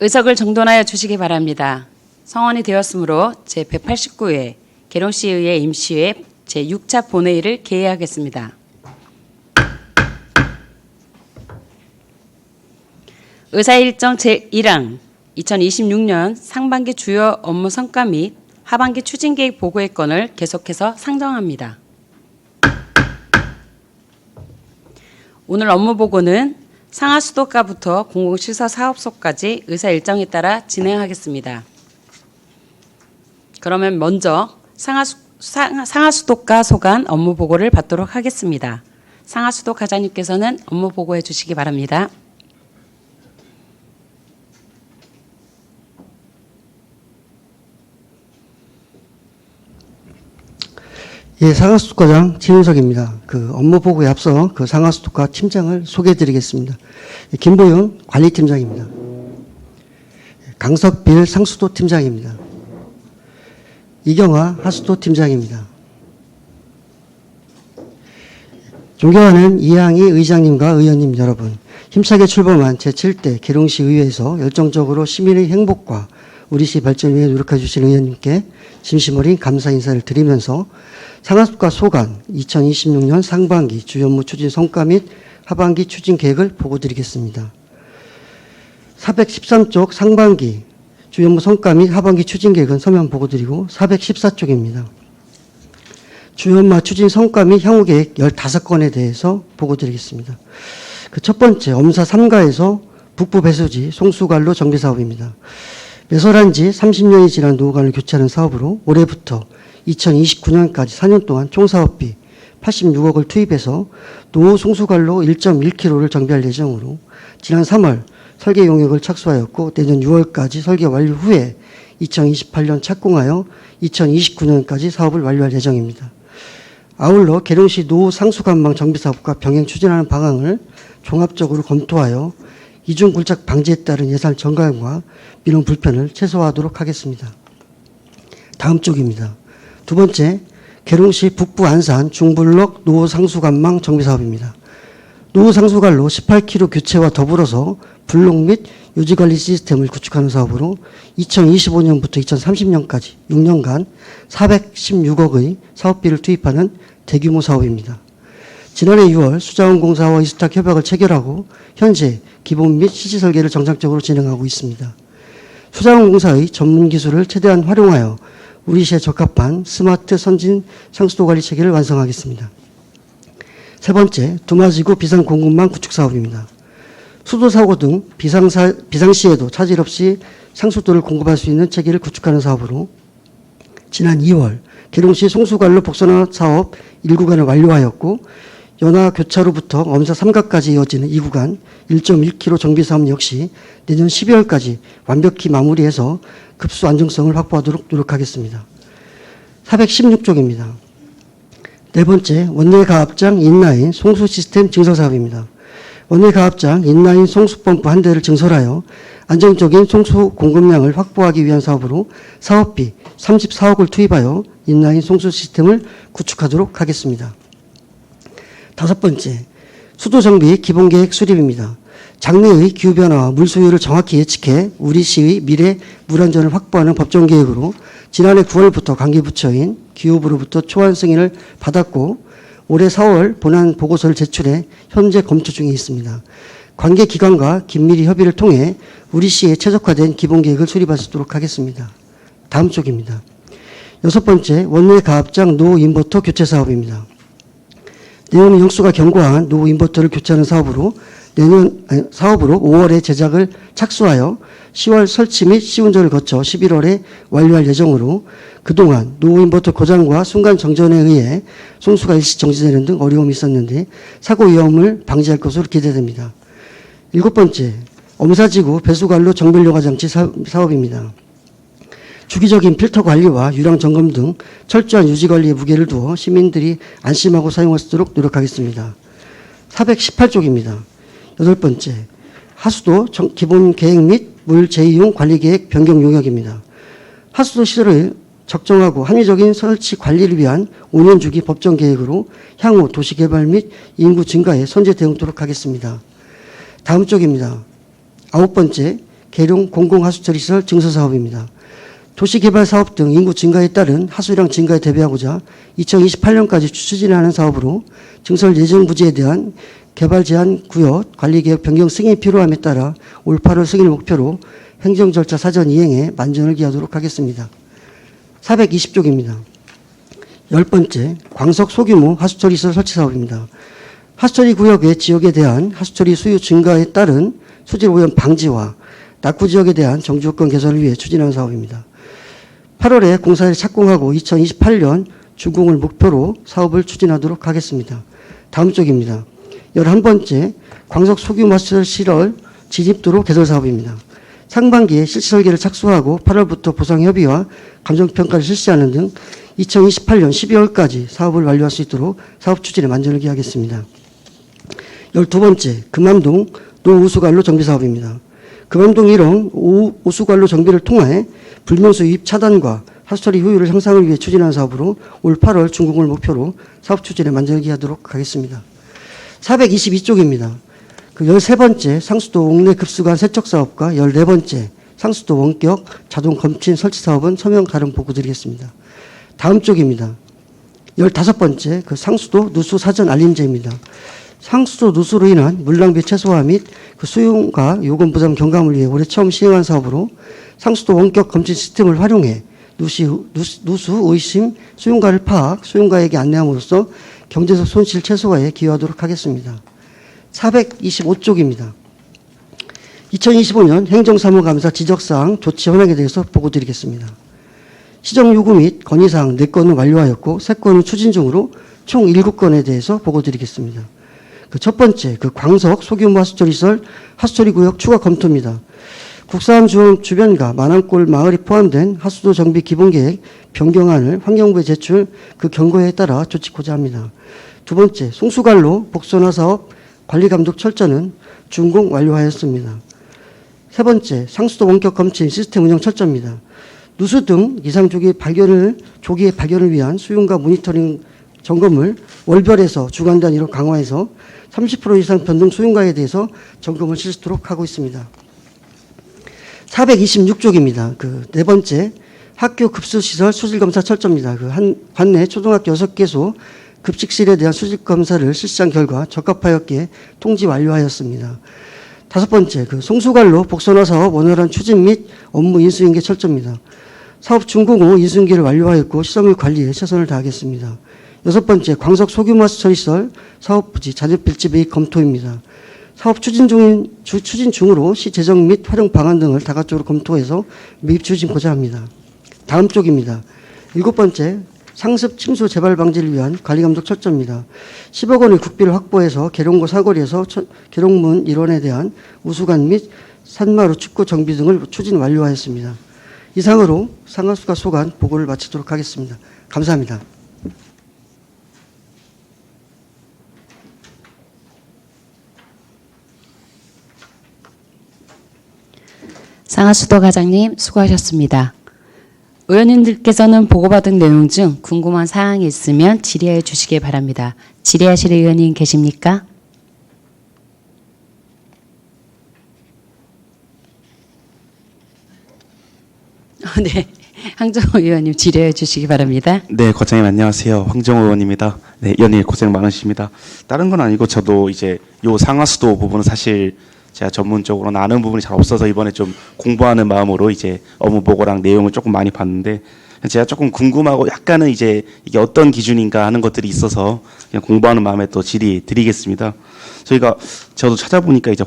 의석을 정돈하여 주시기 바랍니다. 성원이 되었으므로 제189회 계룡시의회 임시회 제6차 본회의를 개회하겠습니다. 의사일정 제1항 2026년 상반기 주요 업무 성과 및 하반기 추진계획 보고의 건을 계속해서 상정합니다. 오늘 업무 보고는 상하수도가부터 공공시설 사업소까지 의사일정에 따라 진행하겠습니다. 그러면 먼저 상하수도가 소관 업무 보고를 받도록 하겠습니다. 상하수도 가장님께서는 업무 보고해 주시기 바랍니다. 예, 상하수도과장 진윤석입니다. 업무 보고에 앞서 상하수도과 팀장을 소개해-드리겠습니다. 김보윤 관리팀장입니다. 강석빌 상수도 팀장입니다. 이경화 하수도 팀장입니다. 존경하는 이항희 의장님과 의원님 여러분, 힘차게 출범한 제7대 계룡시 의회에서 열정적으로 시민의 행복과 우리시 발전을 위해 노력해 주신 의원님께 진심 어린 감사 인사를 드리면서 상하수도과 소관 2026년 상반기 주요 업무 추진 성과 및 하반기 추진 계획을 보고드리겠습니다. 413쪽 상반기 주요 업무 성과 및 하반기 추진 계획은 서면 보고드리고 414쪽입니다. 주요 업무 추진 성과 및 향후 계획 15건에 대해서 보고드리겠습니다. 첫 번째, 엄사 3가에서 북부 배수지 송수관로 정비 사업입니다. 매설한 지 30년이 지난 노후관을 교체하는 사업으로 올해부터 2029년까지 4년 동안 총 사업비 86억을 투입해서 노후 송수관로 1.1km를 정비할 예정으로 지난 3월 설계 용역을 착수하였고 내년 6월까지 설계 완료 후에 2028년 착공하여 2029년까지 사업을 완료할 예정입니다. 아울러 계룡시 노후 상수관망 정비 사업과 병행 추진하는 방안을 종합적으로 검토하여 이중 굴착 방지에 따른 예산 정가용과 민원 불편을 최소화하도록 하겠습니다. 다음 쪽입니다. 두 번째, 계룡시 북부 안산 중블럭 노후 상수관망 정비 사업입니다. 노후 상수관로 18km 교체와 더불어서 블록 및 유지관리 시스템을 구축하는 사업으로 2025년부터 2030년까지 6년간 416억의 사업비를 투입하는 대규모 사업입니다. 지난해 6월 수자원공사와 이수탁 협약을 체결하고 현재 기본 및 시지 설계를 정상적으로 진행하고 있습니다. 수자원공사의 전문 기술을 최대한 활용하여 우리시에 적합한 스마트 선진 상수도 관리 체계를 완성하겠습니다. 세 번째, 두마지구 비상공급망 구축 사업입니다. 수도사고 등 비상시에도 차질 없이 상수도를 공급할 수 있는 체계를 구축하는 사업으로 지난 2월 계룡시 송수관로 복선화 사업 1구간을 완료하였고 연화교차로부터 엄사 3가까지 이어지는 2구간 1.1km 정비 사업 역시 내년 12월까지 완벽히 마무리해서 급수 안정성을 확보하도록 노력하겠습니다. 416쪽입니다. 네 번째, 원내가압장 인라인 송수 시스템 증설 사업입니다. 원내가압장 인라인 송수펌프 한 대를 증설하여 안정적인 송수 공급량을 확보하기 위한 사업으로 사업비 34억을 투입하여 인라인 송수 시스템을 구축하도록 하겠습니다. 다섯 번째, 수도정비 기본계획 수립입니다. 장래의 기후변화와 물소유를 정확히 예측해 우리시의 미래 물안전을 확보하는 법정계획으로 지난해 9월부터 관계부처인 기후부로부터 초안 승인을 받았고 올해 4월 본안 보고서를 제출해 현재 검토 중에 있습니다. 관계기관과 긴밀히 협의를 통해 우리시에 최적화된 기본계획을 수립할 수 있도록 하겠습니다. 다음 쪽입니다. 여섯 번째, 원내가압장 노후 인버터 교체 사업입니다. 내용 영수가 견고한 노후 인버터를 교체하는 사업으로 5월에 제작을 착수하여 10월 설치 및 시운전을 거쳐 11월에 완료할 예정으로 그동안 노후 인버터 고장과 순간 정전에 의해 송수가 일시 정지되는 등 어려움이 있었는데 사고 위험을 방지할 것으로 기대됩니다. 일곱 번째, 엄사지구 배수관로 정밀여과 장치 사업입니다. 주기적인 필터 관리와 유량 점검 등 철저한 유지 관리에 무게를 두어 시민들이 안심하고 사용할 수 있도록 노력하겠습니다. 418쪽입니다. 여덟 번째, 하수도 기본 계획 및 물 재이용 관리 계획 변경 용역입니다. 하수도 시설을 적정하고 합리적인 설치 관리를 위한 5년 주기 법정 계획으로 향후 도시개발 및 인구 증가에 선제 대응토록 하겠습니다. 다음 쪽입니다. 아홉 번째, 계룡 공공하수처리시설 증설사업입니다. 도시개발사업 등 인구 증가에 따른 하수량 증가에 대비하고자 2028년까지 추진하는 사업으로 증설 예정 부지에 대한 개발 제한 구역 관리계획 변경 승인이 필요함에 따라 올 8월 승인을 목표로 행정절차 사전 이행에 만전을 기하도록 하겠습니다. 420쪽입니다. 10번째, 광석 소규모 하수처리시설 설치 사업입니다. 하수처리 구역의 지역에 대한 하수처리 수요 증가에 따른 수질 오염 방지와 낙후 지역에 대한 정주요건 개선을 위해 추진하는 사업입니다. 8월에 공사를 착공하고 2028년 준공을 목표로 사업을 추진하도록 하겠습니다. 다음 쪽입니다. 11번째, 광석 소규모 하수처리시설 진입도로 개설 사업입니다. 상반기에 실시 설계를 착수하고 8월부터 보상 협의와 감정평가를 실시하는 등 2028년 12월까지 사업을 완료할 수 있도록 사업 추진에 만전을 기하겠습니다. 12번째, 금암동 노우수관로 정비 사업입니다. 금암동 1호 오수관로 정비를 통해 불명수 유입 차단과 하수처리 효율을 향상을 위해 추진하는 사업으로 올 8월 준공을 목표로 사업 추진에 만전을 기하도록 하겠습니다. 422쪽입니다. 그 13번째 상수도 옥내 급수관 세척 사업과 14번째 상수도 원격 자동 검침 설치 사업은 서명 다른 보고 드리겠습니다. 다음 쪽입니다. 15번째 그 상수도 누수 사전 알림제입니다. 상수도 누수로 인한 물낭비 최소화 및 그 수용과 요금 부담 경감을 위해 올해 처음 시행한 사업으로 상수도 원격 검침 시스템을 활용해 누수 의심 수용가를 파악, 수용가에게 안내함으로써 경제적 손실 최소화에 기여하도록 하겠습니다. 425쪽입니다. 2025년 행정사무감사 지적사항 조치 현황에 대해서 보고드리겠습니다. 시정요구 및 건의사항 4건을 완료하였고 3건은 추진 중으로 총 7건에 대해서 보고드리겠습니다. 그 첫 번째, 그 광석 소규모 하수처리시설 하수처리 구역 추가 검토입니다. 국사함 주변과 만안골 마을이 포함된 하수도 정비 기본계획 변경안을 환경부에 제출 그 경고에 따라 조치고자 합니다. 두 번째, 송수관로 복선화 사업 관리감독 철저는 준공 완료하였습니다. 세 번째, 상수도 원격 검침 시스템 운영 철저입니다. 누수 등 이상 조기의 발견을 위한 수용과 모니터링 점검을 월별에서 주간 단위로 강화해서 30% 이상 변동 수용가에 대해서 점검을 실시하도록 하고 있습니다. 426쪽입니다. 그 네 번째, 학교 급수시설 수질검사 철저입니다. 그 관내 초등학교 6개소 급식실에 대한 수질검사를 실시한 결과 적합하였기에 통지 완료하였습니다. 다섯 번째, 그 송수관로 복선화 사업 원활한 추진 및 업무 인수인계 철저입니다. 사업 준공 후 인수인계를 완료하였고 시설물 관리에 최선을 다하겠습니다. 여섯 번째, 광석 소규모 하수처리시설 사업 부지 자재 필지 매입 검토입니다. 사업 추진 중으로 시 재정 및 활용 방안 등을 다각적으로 검토해서 매입 추진고자 합니다. 다음 쪽입니다. 일곱 번째, 상습 침수 재발 방지를 위한 관리감독 철저입니다. 10억 원의 국비를 확보해서 계룡고 사거리에서 계룡문 일원에 대한 우수관 및 산마루 축구 정비 등을 추진 완료하였습니다. 이상으로 상하수가 소관 보고를 마치도록 하겠습니다. 감사합니다. 상하수도 과장님 수고하셨습니다. 의원님들께서는 보고받은 내용 중 궁금한 사항이 있으면 질의해 주시기 바랍니다. 질의하실 의원님 계십니까? 네, 황정호 의원님 질의해 주시기 바랍니다. 네, 과장님 안녕하세요. 황정호 의원입니다. 네, 의원님 고생 많으십니다. 다른 건 아니고 저도 이제 요 상하수도 부분은 사실 제가 전문적으로는 아는 부분이 잘 없어서 이번에 좀 공부하는 마음으로 이제 업무 보고랑 내용을 조금 많이 봤는데 제가 조금 궁금하고 약간은 이제 이게 어떤 기준인가 하는 것들이 있어서 그냥 공부하는 마음에 또 질의 드리겠습니다. 저도 찾아보니까 이제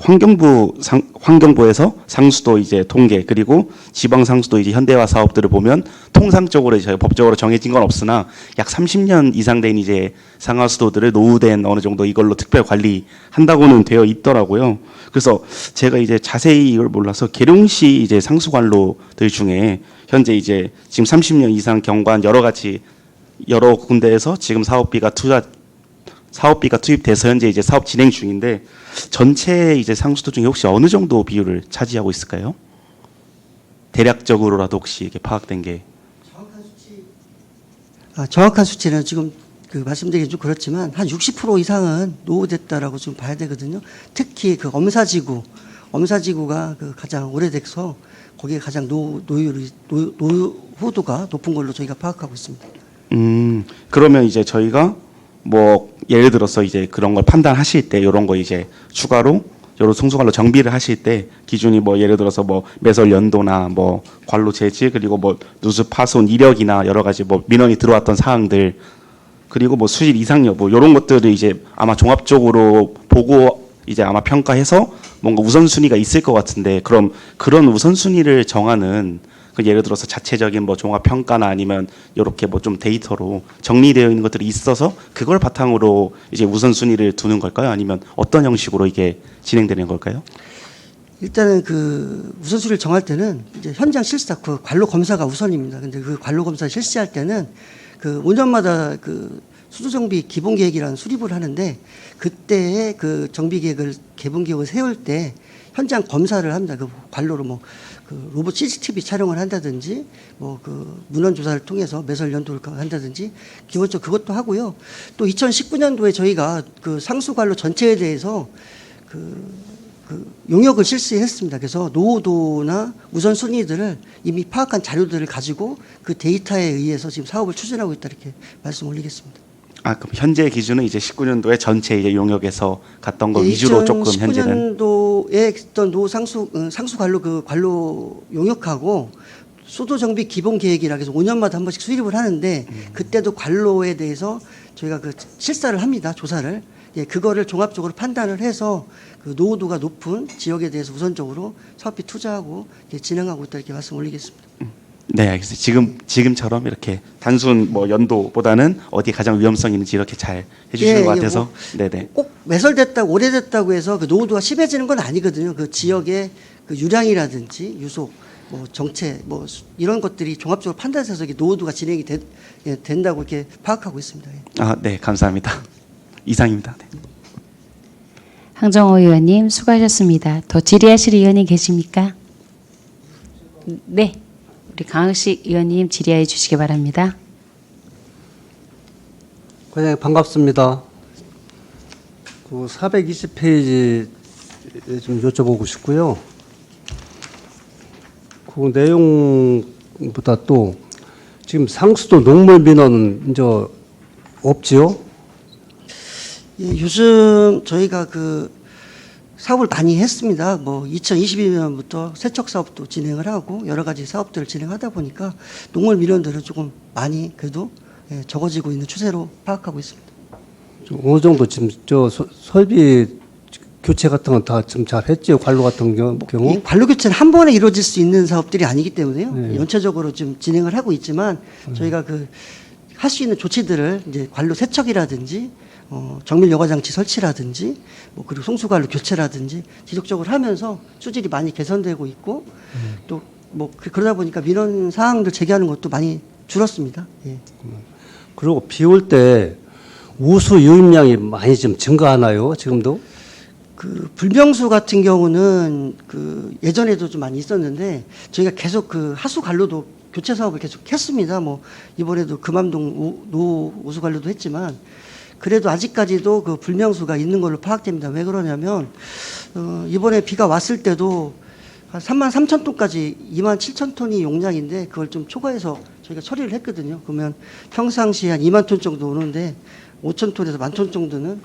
환경부에서 상수도 이제 통계 그리고 지방 상수도 이제 현대화 사업들을 보면 통상적으로 이제 법적으로 정해진 건 없으나 약 30년 이상 된 이제 상하수도들을 노후된 어느 정도 이걸로 특별 관리한다고는 되어 있더라고요. 그래서 제가 이제 자세히 이걸 몰라서 계룡시 이제 상수관로들 중에 현재 이제 지금 30년 이상 경관 여러 군데에서 지금 사업비가 투입돼서 현재 이제 사업 진행 중인데 전체 이제 상수도 중에 혹시 어느 정도 비율을 차지하고 있을까요? 대략적으로라도 혹시 이게 파악된 게 정확한 수치는 지금 그 말씀드리기 좀 그렇지만 한 60% 이상은 노후됐다라고 좀 봐야 되거든요. 특히 그 엄사지구 엄사지구가 그 가장 오래돼서 거기에 가장 노후도가 높은 걸로 저희가 파악하고 있습니다. 그러면 이제 저희가 뭐 예를 들어서 이제 그런 걸 판단하실 때 이런 거 이제 추가로 여러 성수관로 정비를 하실 때 기준이 뭐 예를 들어서 뭐 매설 연도나 뭐 관로 재질 그리고 뭐 누수 파손 이력이나 여러 가지 뭐 민원이 들어왔던 사항들 그리고 뭐 수질 이상 여부 이런 것들을 이제 아마 종합적으로 보고 이제 아마 평가해서 뭔가 우선순위가 있을 것 같은데 그럼 그런 우선순위를 정하는 그 예를 들어서 자체적인 뭐 종합 평가나 아니면 이렇게 뭐 좀 데이터로 정리되어 있는 것들이 있어서 그걸 바탕으로 이제 우선순위를 두는 걸까요? 아니면 어떤 형식으로 이게 진행되는 걸까요? 일단은 그 우선순위를 정할 때는 이제 현장 실사 그 관로 검사가 우선입니다. 근데 그 관로 검사 실시할 때는 그 5년마다 그 수도 정비 기본 계획이라는 수립을 하는데 그때의 그 정비 계획을 개분 계획을 세울 때 현장 검사를 합니다. 그 관로로 뭐 그 로봇 CCTV 촬영을 한다든지 뭐 그 문헌 조사를 통해서 매설 연도를 한다든지 기본적으로 그것도 하고요. 또 2019년도에 저희가 그 상수 관로 전체에 대해서 그 용역을 실시했습니다. 그래서 노후도나 우선순위들을 이미 파악한 자료들을 가지고 그 데이터에 의해서 지금 사업을 추진하고 있다 이렇게 말씀 올리겠습니다. 아 그럼 현재 기준은 이제 19년도에 전체 이제 용역에서 갔던 거 위주로 조금 현재는 2019년도에 했던 상수 관로 그 관로 용역하고 수도 정비 기본 계획이라 해서 5년마다 한 번씩 수립을 하는데 그때도 관로에 대해서 저희가 그 실사를 합니다. 조사를. 예, 그거를 종합적으로 판단을 해서 그 노후도가 높은 지역에 대해서 우선적으로 사업비 투자하고 진행하고 있다 이렇게 말씀 올리겠습니다. 네, 알겠습니다. 지금처럼 이렇게 단순 뭐 연도보다는 어디 가장 위험성이 있는지 이렇게 잘 해주시는 것 같아서, 뭐 네네. 꼭 매설됐다고 오래됐다고 해서 그 노후도가 심해지는 건 아니거든요. 그 지역의 그 유량이라든지 유속, 뭐 정체, 뭐 이런 것들이 종합적으로 판단해서 이게 노후도가 진행이 된다고 이렇게 파악하고 있습니다. 예. 아, 네, 감사합니다. 이상입니다. 네. 황정호 의원님 수고하셨습니다. 더 질의하실 의원이 계십니까? 네, 우리 강학식 의원님 질의해 주시기 바랍니다. 과장님 반갑습니다. 그 420페이지 좀 여쭤보고 싶고요. 그 내용보다 또 지금 상수도 농물 민원은 이제 없지요? 예, 요즘 저희가 그 사업을 많이 했습니다. 뭐 2022년부터 세척 사업도 진행을 하고 여러 가지 사업들을 진행하다 보니까 농물 민원들은 조금 많이 그래도 적어지고 있는 추세로 파악하고 있습니다. 좀 어느 정도 지금 저 설비 교체 같은 건 다 좀 잘 했지요? 관로 같은 경우? 이 관로 교체는 한 번에 이루어질 수 있는 사업들이 아니기 때문에요. 네. 연체적으로 좀 진행을 하고 있지만 저희가 그 할 수 있는 조치들을 이제 관로 세척이라든지 정밀 여과 장치 설치라든지 뭐 그리고 송수관로 교체라든지 지속적으로 하면서 수질이 많이 개선되고 있고 또 뭐 그러다 보니까 민원 사항들 제기하는 것도 많이 줄었습니다. 예. 그리고 비 올 때 우수 유입량이 많이 좀 증가하나요? 지금도? 그 불병수 같은 경우는 그 예전에도 좀 많이 있었는데 저희가 계속 그 하수 관로도 교체 사업을 계속 했습니다. 뭐 이번에도 금암동 우수 관로도 했지만 그래도 아직까지도 그 불명수가 있는 걸로 파악됩니다. 왜 그러냐면 이번에 비가 왔을 때도 한 3만 3천 톤까지 2만 7천 톤이 용량인데 그걸 좀 초과해서 저희가 처리를 했거든요. 그러면 평상시에 한 2만 톤 정도 오는데 5천 톤에서 1만 톤 정도는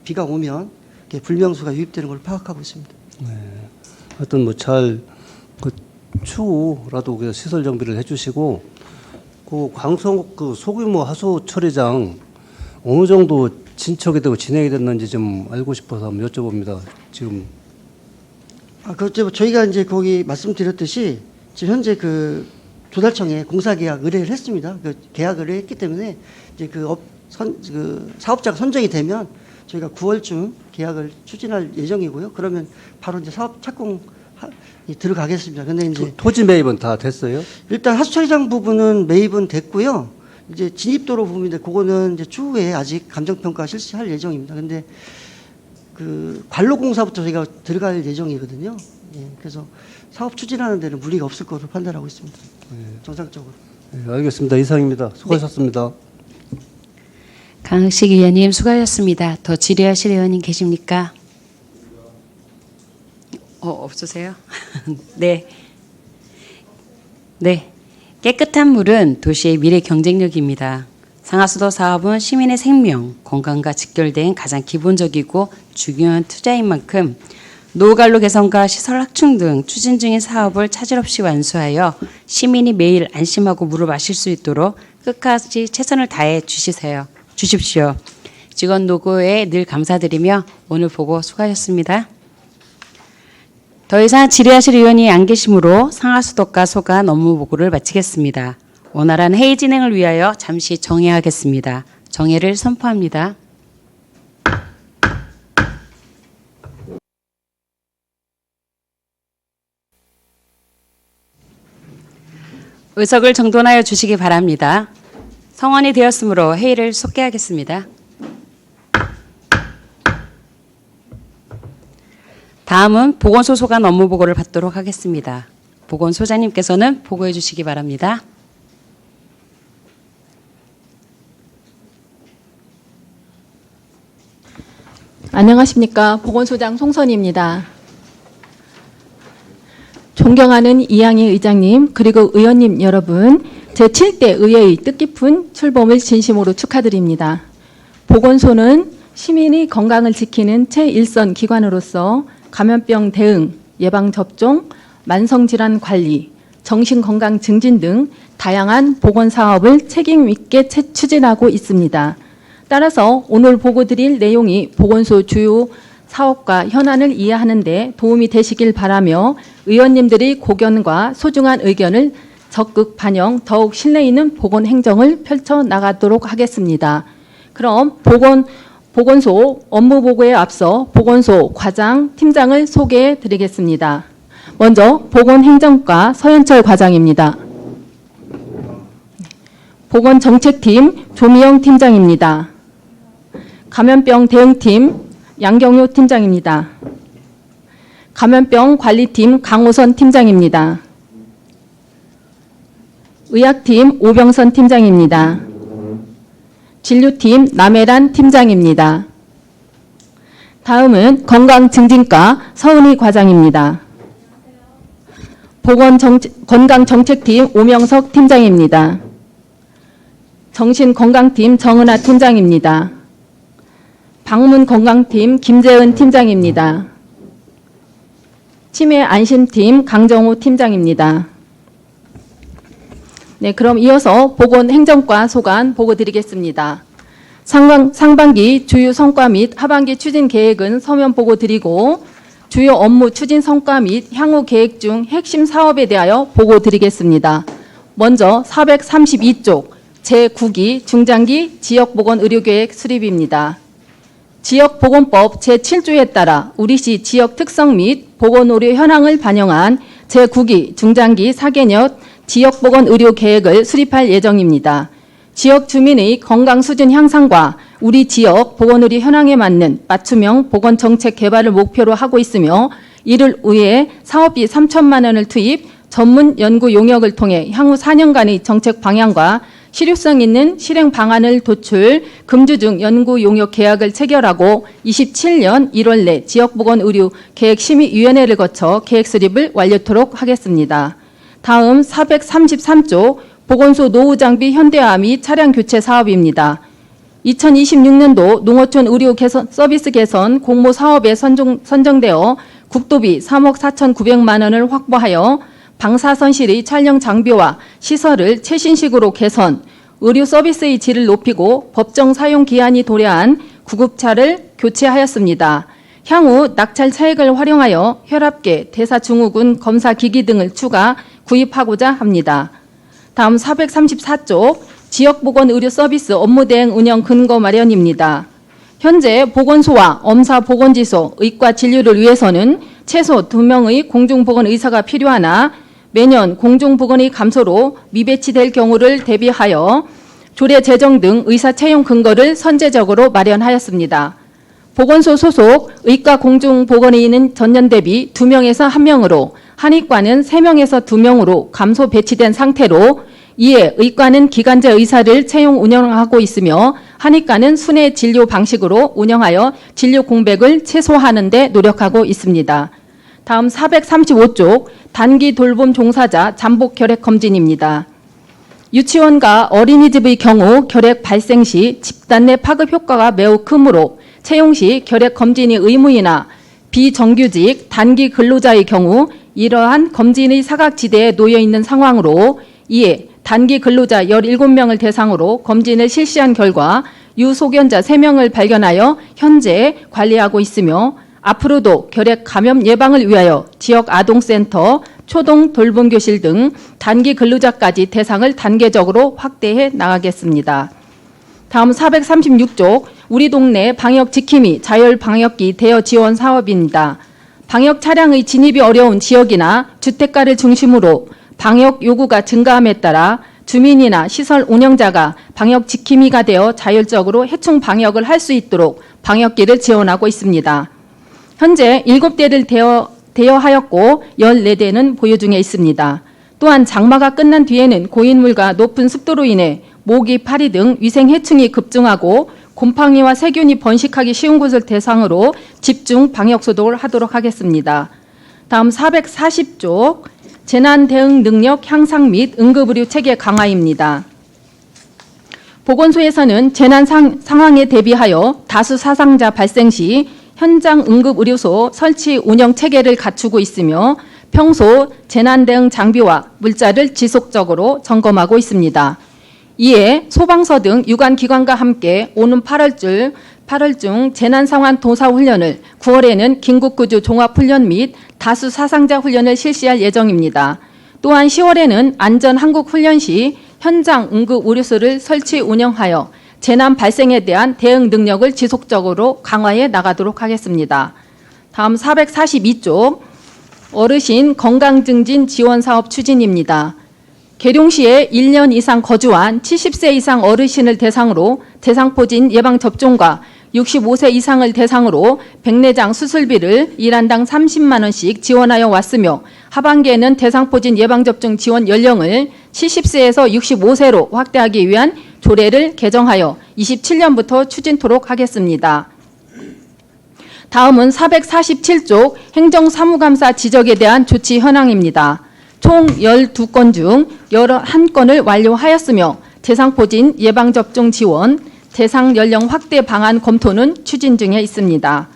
비가 오면 불명수가 유입되는 걸 파악하고 있습니다. 네. 하여튼 뭐 잘 그 추후라도 그 시설 정비를 해주시고 그 광성 그 소규모 하수 처리장 어느 정도 진척이 되고 진행이 됐는지 좀 알고 싶어서 한번 여쭤봅니다. 지금 그렇죠. 저희가 이제 거기 말씀드렸듯이 지금 현재 그 조달청에 공사 계약 의뢰를 했습니다. 그 계약 의뢰를 했기 때문에 이제 그 사업자가 선정이 되면 저희가 9월쯤 계약을 추진할 예정이고요. 그러면 바로 이제 사업 착공 들어가겠습니다. 근데 이제 토지 매입은 다 됐어요? 일단 하수처리장 부분은 매입은 됐고요. 이제 진입도로 부분인데 그거는 이제 추후에 아직 감정평가 실시할 예정입니다. 근데 그 관로공사부터 저희가 들어갈 예정이거든요. 예, 그래서 사업 추진하는 데는 무리가 없을 것으로 판단하고 있습니다. 정상적으로. 네, 알겠습니다. 이상입니다. 수고하셨습니다. 강학식 의원님 수고하셨습니다. 더 질의하실 의원님 계십니까? 없으세요? 네. 네. 깨끗한 물은 도시의 미래 경쟁력입니다. 상하수도 사업은 시민의 생명, 건강과 직결된 가장 기본적이고 중요한 투자인 만큼 노후관로 개선과 시설 확충 등 추진 중인 사업을 차질 없이 완수하여 시민이 매일 안심하고 물을 마실 수 있도록 끝까지 최선을 다해 주십시오. 직원 노고에 늘 감사드리며 오늘 보고 수고하셨습니다. 더 이상 질의하실 의원이 안 계시므로 상하수도과 소관 업무 보고를 마치겠습니다. 원활한 회의 진행을 위하여 잠시 정회하겠습니다. 정회를 선포합니다. 의석을 정돈하여 주시기 바랍니다. 성원이 되었으므로 회의를 속개하겠습니다. 다음은 보건소 소관 업무 보고를 받도록 하겠습니다. 보건소장님께서는 보고해 주시기 바랍니다. 안녕하십니까. 보건소장 송선희입니다. 존경하는 이양희 의장님 그리고 의원님 여러분, 제7대 의회의 뜻깊은 출범을 진심으로 축하드립니다. 보건소는 시민의 건강을 지키는 제1선 기관으로서 감염병 대응, 예방접종, 만성질환 관리, 정신건강 증진 등 다양한 보건사업을 책임 있게 추진하고 있습니다. 따라서 오늘 보고드릴 내용이 보건소 주요 사업과 현안을 이해하는 데 도움이 되시길 바라며 의원님들의 고견과 소중한 의견을 적극 반영, 더욱 신뢰 있는 보건 행정을 펼쳐나가도록 하겠습니다. 그럼 보건소 업무 보고에 앞서 보건소 과장, 팀장을 소개해 드리겠습니다. 먼저 보건행정과 서현철 과장입니다. 보건정책팀 조미영 팀장입니다. 감염병 대응팀 양경효 팀장입니다. 감염병 관리팀 강호선 팀장입니다. 의학팀 오병선 팀장입니다. 진료팀 남혜란 팀장입니다. 다음은 건강증진과 서은희 과장입니다. 건강정책팀 오명석 팀장입니다. 정신건강팀 정은아 팀장입니다. 방문건강팀 김재은 팀장입니다. 치매안심팀 강정호 팀장입니다. 네, 그럼 이어서 보건행정과 소관 보고 드리겠습니다. 상반기 주요 성과 및 하반기 추진 계획은 서면 보고 드리고 주요 업무 추진 성과 및 향후 계획 중 핵심 사업에 대하여 보고 드리겠습니다. 먼저 432쪽 제9기 중장기 지역보건의료계획 수립입니다. 지역보건법 제7조에 따라 우리시 지역 특성 및 보건의료 현황을 반영한 제9기 중장기 4개년 지역보건의료계획을 수립할 예정입니다. 지역 주민의 건강 수준 향상과 우리 지역 보건의료 현황에 맞는 맞춤형 보건정책 개발을 목표로 하고 있으며 이를 위해 사업비 3천만 원을 투입, 전문 연구 용역을 통해 향후 4년간의 정책 방향과 실효성 있는 실행 방안을 도출, 금주중 연구 용역 계약을 체결하고 27년 1월 내 지역보건의료 계획심의위원회를 거쳐 계획 수립을 완료토록 하겠습니다. 다음 433조 보건소 노후장비 현대화 및 차량 교체 사업입니다. 2026년도 농어촌 의료 서비스 개선 공모 사업에 선정되어 국도비 3억 4,900만 원을 확보하여 방사선실의 촬영 장비와 시설을 최신식으로 개선, 의료 서비스의 질을 높이고 법정 사용 기한이 도래한 구급차를 교체하였습니다. 향후 낙찰 차액을 활용하여 혈압계, 대사증후군 검사 기기 등을 추가 구입하고자 합니다. 다음 434조 지역보건의료 서비스 업무 대행 운영 근거 마련입니다. 현재 보건소와 엄사보건지소, 의과 진료를 위해서는 최소 2명의 공중보건의사가 필요하나 매년 공중보건의 감소로 미배치될 경우를 대비하여 조례 제정 등 의사 채용 근거를 선제적으로 마련하였습니다. 보건소 소속 의과 공중보건의는 전년 대비 2명에서 1명으로, 한의과는 3명에서 2명으로 감소 배치된 상태로 이에 의과는 기간제 의사를 채용 운영하고 있으며 한의과는 순회 진료 방식으로 운영하여 진료 공백을 최소화하는 데 노력하고 있습니다. 다음 435쪽 단기 돌봄 종사자 잠복 결핵 검진입니다. 유치원과 어린이집의 경우 결핵 발생 시 집단 내 파급 효과가 매우 크므로 채용 시 결핵 검진이 의무이나 비정규직 단기 근로자의 경우 이러한 검진의 사각지대에 놓여 있는 상황으로 이에 단기 근로자 17명을 대상으로 검진을 실시한 결과 유소견자 3명을 발견하여 현재 관리하고 있으며 앞으로도 결핵 감염 예방을 위하여 지역 아동센터, 초동 돌봄교실 등 단기 근로자까지 대상을 단계적으로 확대해 나가겠습니다. 다음 436쪽 우리 동네 방역 지킴이 자율 방역기 대여 지원 사업입니다. 방역 차량의 진입이 어려운 지역이나 주택가를 중심으로 방역 요구가 증가함에 따라 주민이나 시설 운영자가 방역 지킴이가 되어 자율적으로 해충 방역을 할 수 있도록 방역기를 지원하고 있습니다. 현재 7대를 대여하였고 14대는 보유 중에 있습니다. 또한 장마가 끝난 뒤에는 고인물과 높은 습도로 인해 모기, 파리 등 위생 해충이 급증하고 곰팡이와 세균이 번식하기 쉬운 곳을 대상으로 집중 방역 소독을 하도록 하겠습니다. 다음 440쪽 재난 대응 능력 향상 및 응급의료 체계 강화입니다. 보건소에서는 재난 상황에 대비하여 다수 사상자 발생 시 현장 응급의료소 설치 운영 체계를 갖추고 있으며 평소 재난 대응 장비와 물자를 지속적으로 점검하고 있습니다. 이에 소방서 등 유관기관과 함께 오는 8월 중 재난상황 도사훈련을 9월에는 긴급구조 종합훈련 및 다수 사상자 훈련을 실시할 예정입니다. 또한 10월에는 안전한국훈련 시 현장 응급의료소를 설치 운영하여 재난 발생에 대한 대응 능력을 지속적으로 강화해 나가도록 하겠습니다. 다음 442쪽 어르신 건강증진 지원사업 추진입니다. 계룡시에 1년 이상 거주한 70세 이상 어르신을 대상으로 대상포진 예방접종과 65세 이상을 대상으로 백내장 수술비를 일안당 30만 원씩 지원하여 왔으며 하반기에는 대상포진 예방접종 지원 연령을 70세에서 65세로 확대하기 위한 조례를 개정하여 27년부터 추진토록 하겠습니다. 다음은 447쪽 행정사무감사 지적에 대한 조치 현황입니다. 총 12건 중 11건을 완료하였으며 대상포진 예방접종 지원, 대상 연령 확대 방안 검토는 추진 중에 있습니다.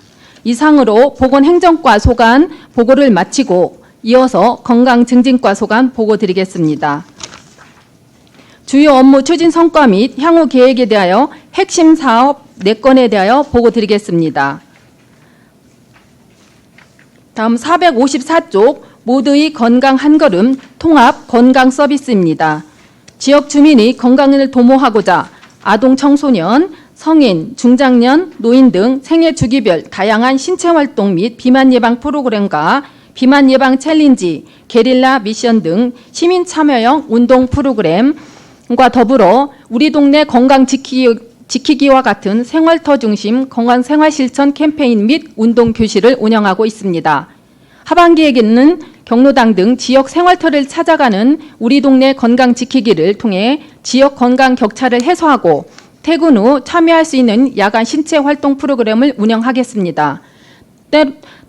이상으로 보건행정과 소관 보고를 마치고 이어서 건강증진과 소관 보고 드리겠습니다. 주요 업무 추진 성과 및 향후 계획에 대하여 핵심 사업 4건에 대하여 보고 드리겠습니다. 다음 454쪽 모두의 건강 한걸음 통합 건강 서비스입니다. 지역 주민의 건강을 도모하고자 아동 청소년, 성인, 중장년, 노인 등 생애 주기별 다양한 신체 활동 및 비만 예방 프로그램과 비만 예방 챌린지, 게릴라 미션 등 시민 참여형 운동 프로그램과 더불어 우리 동네 건강 지키기와 같은 생활터 중심 건강 생활 실천 캠페인 및 운동 교실을 운영하고 있습니다. 하반기에는 경로당 등 지역 생활터를 찾아가는 우리 동네 건강 지키기를 통해 지역 건강 격차를 해소하고 퇴근 후 참여할 수 있는 야간 신체 활동 프로그램을 운영하겠습니다.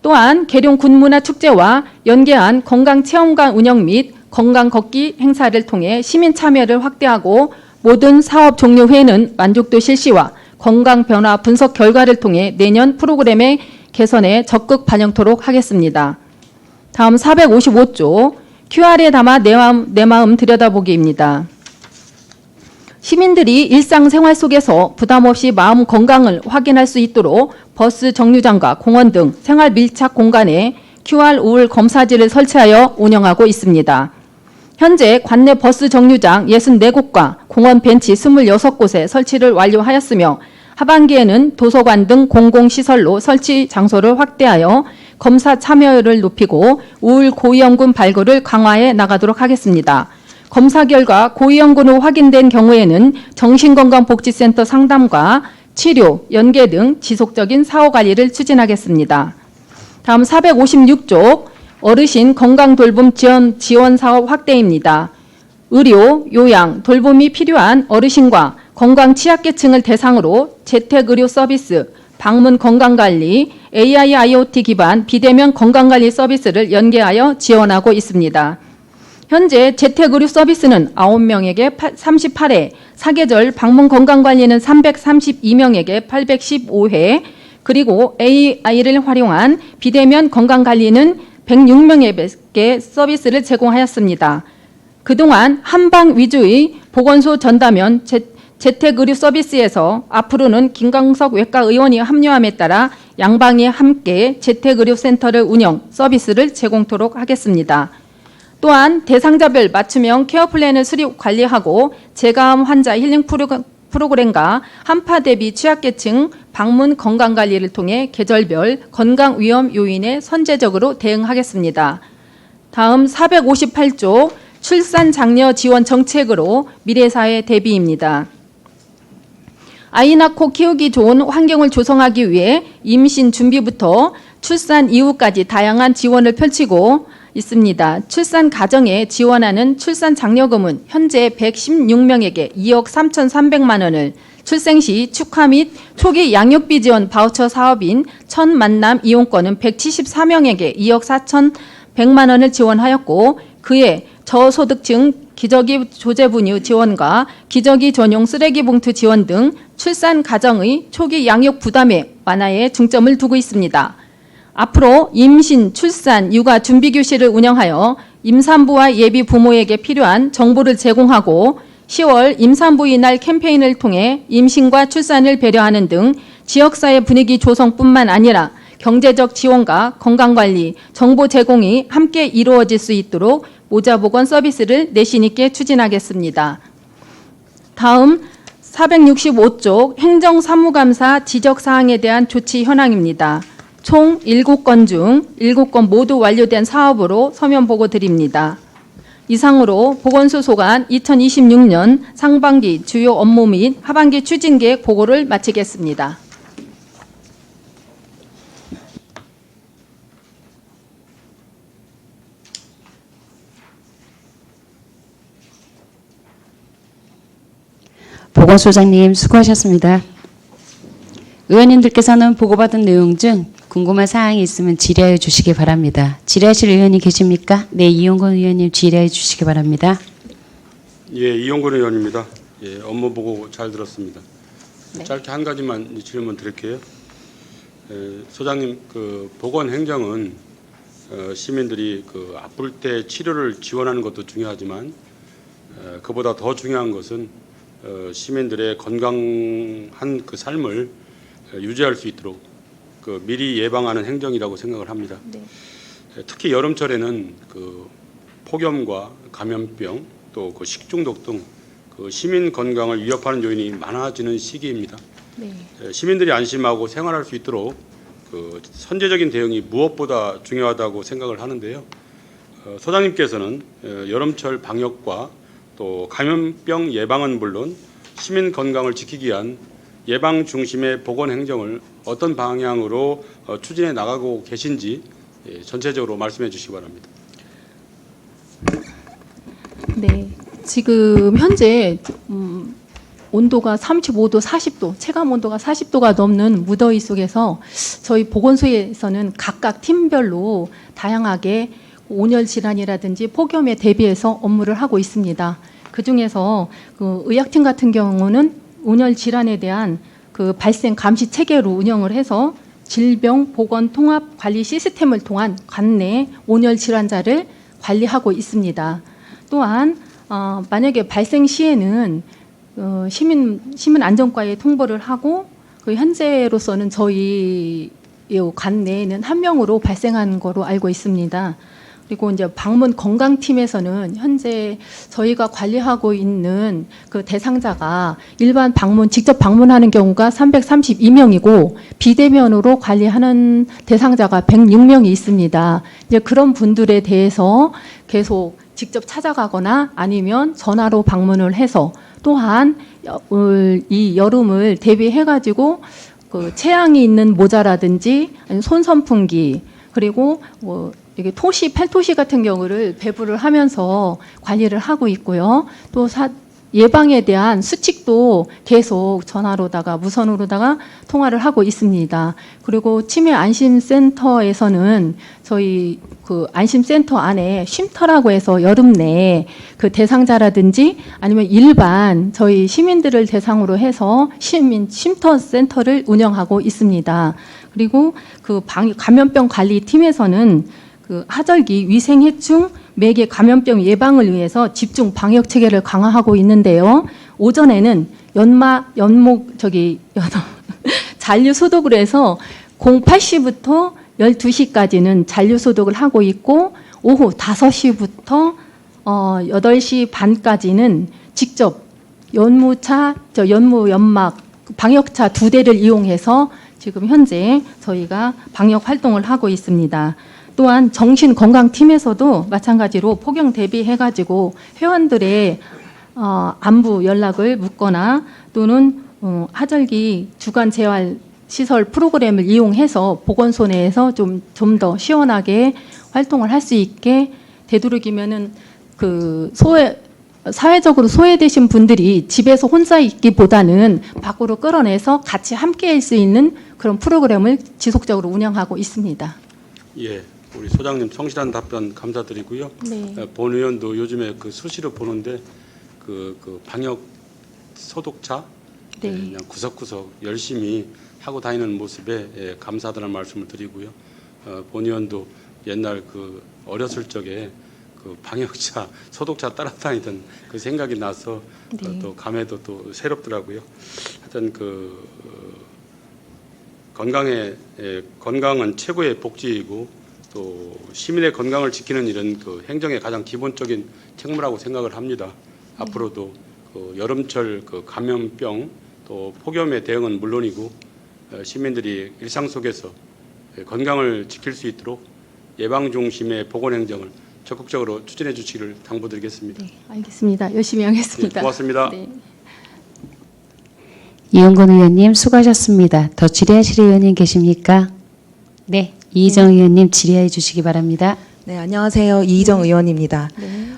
또한 계룡 군문화 축제와 연계한 건강 체험관 운영 및 건강 걷기 행사를 통해 시민 참여를 확대하고 모든 사업 종료 후에는 만족도 실시와 건강 변화 분석 결과를 통해 내년 프로그램의 개선에 적극 반영토록 하겠습니다. 다음 455조 QR에 담아 내 마음 들여다보기입니다. 시민들이 일상생활 속에서 부담 없이 마음 건강을 확인할 수 있도록 버스 정류장과 공원 등 생활 밀착 공간에 QR 우울 검사지를 설치하여 운영하고 있습니다. 현재 관내 버스 정류장 64곳과 공원 벤치 26곳에 설치를 완료하였으며 하반기에는 도서관 등 공공시설로 설치 장소를 확대하여 검사 참여율을 높이고 우울 고위험군 발굴을 강화해 나가도록 하겠습니다. 검사 결과 고위험군으로 확인된 경우에는 정신건강복지센터 상담과 치료, 연계 등 지속적인 사후관리를 추진하겠습니다. 다음 456쪽 어르신 건강돌봄 지원 사업 확대입니다. 의료, 요양, 돌봄이 필요한 어르신과 건강 취약계층을 대상으로 재택의료 서비스, 방문 건강관리, AI IoT 기반 비대면 건강관리 서비스를 연계하여 지원하고 있습니다. 현재 재택의료 서비스는 9명에게 38회, 사계절 방문 건강관리는 332명에게 815회, 그리고 AI를 활용한 비대면 건강관리는 106명에게 서비스를 제공하였습니다. 그동안 한방 위주의 보건소 전담형 재택의료 서비스에서 앞으로는 김광석 외과의원이 합류함에 따라 양방이 함께 재택의료센터를 운영, 서비스를 제공토록 하겠습니다. 또한 대상자별 맞춤형 케어플랜을 수립 관리하고 재가암 환자 힐링 프로그램과 한파 대비 취약계층 방문 건강관리를 통해 계절별 건강 위험 요인에 선제적으로 대응하겠습니다. 다음 458조 출산 장려 지원 정책으로 미래사회 대비입니다. 아이 낳고 키우기 좋은 환경을 조성하기 위해 임신 준비부터 출산 이후까지 다양한 지원을 펼치고 있습니다. 출산 가정에 지원하는 출산 장려금은 현재 116명에게 2억 3,300만 원을, 출생 시 축하 및 초기 양육비 지원 바우처 사업인 첫 만남 이용권은 174명에게 2억 4,100만 원을 지원하였고, 그에 저소득층 기저귀 조제분유 지원과 기저귀 전용 쓰레기 봉투 지원 등 출산 가정의 초기 양육 부담의 완화에 중점을 두고 있습니다. 앞으로 임신, 출산, 육아 준비교실을 운영하여 임산부와 예비 부모에게 필요한 정보를 제공하고 10월 임산부의 날 캠페인을 통해 임신과 출산을 배려하는 등 지역사회 분위기 조성뿐만 아니라 경제적 지원과 건강관리, 정보 제공이 함께 이루어질 수 있도록 모자보건 서비스를 내신 있게 추진하겠습니다. 다음 465쪽 행정사무감사 지적사항에 대한 조치 현황입니다. 총 7건 중 7건 모두 완료된 사업으로 서면 보고 드립니다. 이상으로 보건소 소관 2026년 상반기 주요 업무 및 하반기 추진 계획 보고를 마치겠습니다. 보건소장님 수고하셨습니다. 의원님들께서는 보고받은 내용 중 궁금한 사항이 있으면 질의하여 주시기 바랍니다. 질의하실 의원이 계십니까? 네, 이용건 의원님 질의해 주시기 바랍니다. 예, 이용건 의원입니다. 예, 업무 보고 잘 들었습니다. 짧게 한 가지만 질문 드릴게요. 소장님, 그 보건행정은 시민들이 그 아플 때 치료를 지원하는 것도 중요하지만 그보다 더 중요한 것은 시민들의 건강한 그 삶을 유지할 수 있도록 그 미리 예방하는 행정이라고 생각을 합니다. 네. 특히 여름철에는 그 폭염과 감염병 또 그 식중독 등 그 시민 건강을 위협하는 요인이 많아지는 시기입니다. 네. 시민들이 안심하고 생활할 수 있도록 그 선제적인 대응이 무엇보다 중요하다고 생각을 하는데요. 소장님께서는 여름철 방역과 또 감염병 예방은 물론 시민 건강을 지키기 위한 예방 중심의 보건 행정을 어떤 방향으로 추진해 나가고 계신지 전체적으로 말씀해 주시기 바랍니다. 네, 지금 현재 온도가 35도, 40도, 체감 온도가 40도가 넘는 무더위 속에서 저희 보건소에서는 각각 팀별로 다양하게 온열 질환이라든지 폭염에 대비해서 업무를 하고 있습니다. 그 중에서 그 의학팀 같은 경우는 온열 질환에 대한 그 발생 감시 체계로 운영을 해서 질병 보건 통합 관리 시스템을 통한 관내 온열 질환자를 관리하고 있습니다. 또한 만약에 발생 시에는 시민 안전과에 통보를 하고 그 현재로서는 저희 관내에는 한 명으로 발생한 거로 알고 있습니다. 그리고 이제 방문 건강팀에서는 현재 저희가 관리하고 있는 그 대상자가 일반 방문 직접 방문하는 경우가 332명이고 비대면으로 관리하는 대상자가 106명이 있습니다. 이제 그런 분들에 대해서 계속 직접 찾아가거나 아니면 전화로 방문을 해서 또한 이 여름을 대비해가지고 그 체향이 있는 모자라든지 손선풍기 그리고 뭐 이게 토시, 팔토시 같은 경우를 배부를 하면서 관리를 하고 있고요. 또 예방에 대한 수칙도 계속 전화로다가 무선으로다가 통화를 하고 있습니다. 그리고 치매 안심센터에서는 저희 그 안심센터 안에 쉼터라고 해서 여름 내에 그 대상자라든지 아니면 일반 저희 시민들을 대상으로 해서 시민 쉼터 센터를 운영하고 있습니다. 그리고 그 감염병 관리 팀에서는 그 하절기 위생해충 매개 감염병 예방을 위해서 집중 방역 체계를 강화하고 있는데요. 오전에는 잔류 소독을 해서 08시부터 12시까지는 잔류 소독을 하고 있고 오후 5시부터 8시 반까지는 직접 연막 방역차 2대를 이용해서 지금 현재 저희가 방역 활동을 하고 있습니다. 또한 정신건강팀에서도 마찬가지로 폭염 대비해가지고 회원들의 안부 연락을 묻거나 또는 하절기 주간 재활 시설 프로그램을 이용해서 보건소 내에서 좀 더 시원하게 활동을 할 수 있게 되도록이면은 그 사회적으로 소외되신 분들이 집에서 혼자 있기보다는 밖으로 끌어내서 같이 함께 할 수 있는 그런 프로그램을 지속적으로 운영하고 있습니다. 예, 우리 소장님 성실한 답변 감사드리고요. 네. 본 의원도 요즘에 그 수시로 보는데 그 방역 소독차 네. 그냥 구석구석 열심히 하고 다니는 모습에 감사하다는 말씀을 드리고요. 본 의원도 옛날 그 어렸을 적에 그 방역차 소독차 따라다니던 그 생각이 나서 네. 또 감회도 또 새롭더라고요. 하여튼 그 건강은 최고의 복지이고 또 시민의 건강을 지키는 일은 그 행정의 가장 기본적인 책무라고 생각을 합니다. 앞으로도 그 여름철 그 감염병 또 폭염의 대응은 물론이고 시민들이 일상 속에서 건강을 지킬 수 있도록 예방 중심의 보건 행정을 적극적으로 추진해 주시기를 당부드리겠습니다. 네, 알겠습니다. 열심히 하겠습니다. 네, 고맙습니다. 네. 이용건 의원님 수고하셨습니다. 더 질의하실 의원님 계십니까? 네, 이희정 의원님 질의해 주시기 바랍니다. 네, 안녕하세요. 이희정 의원입니다. 네.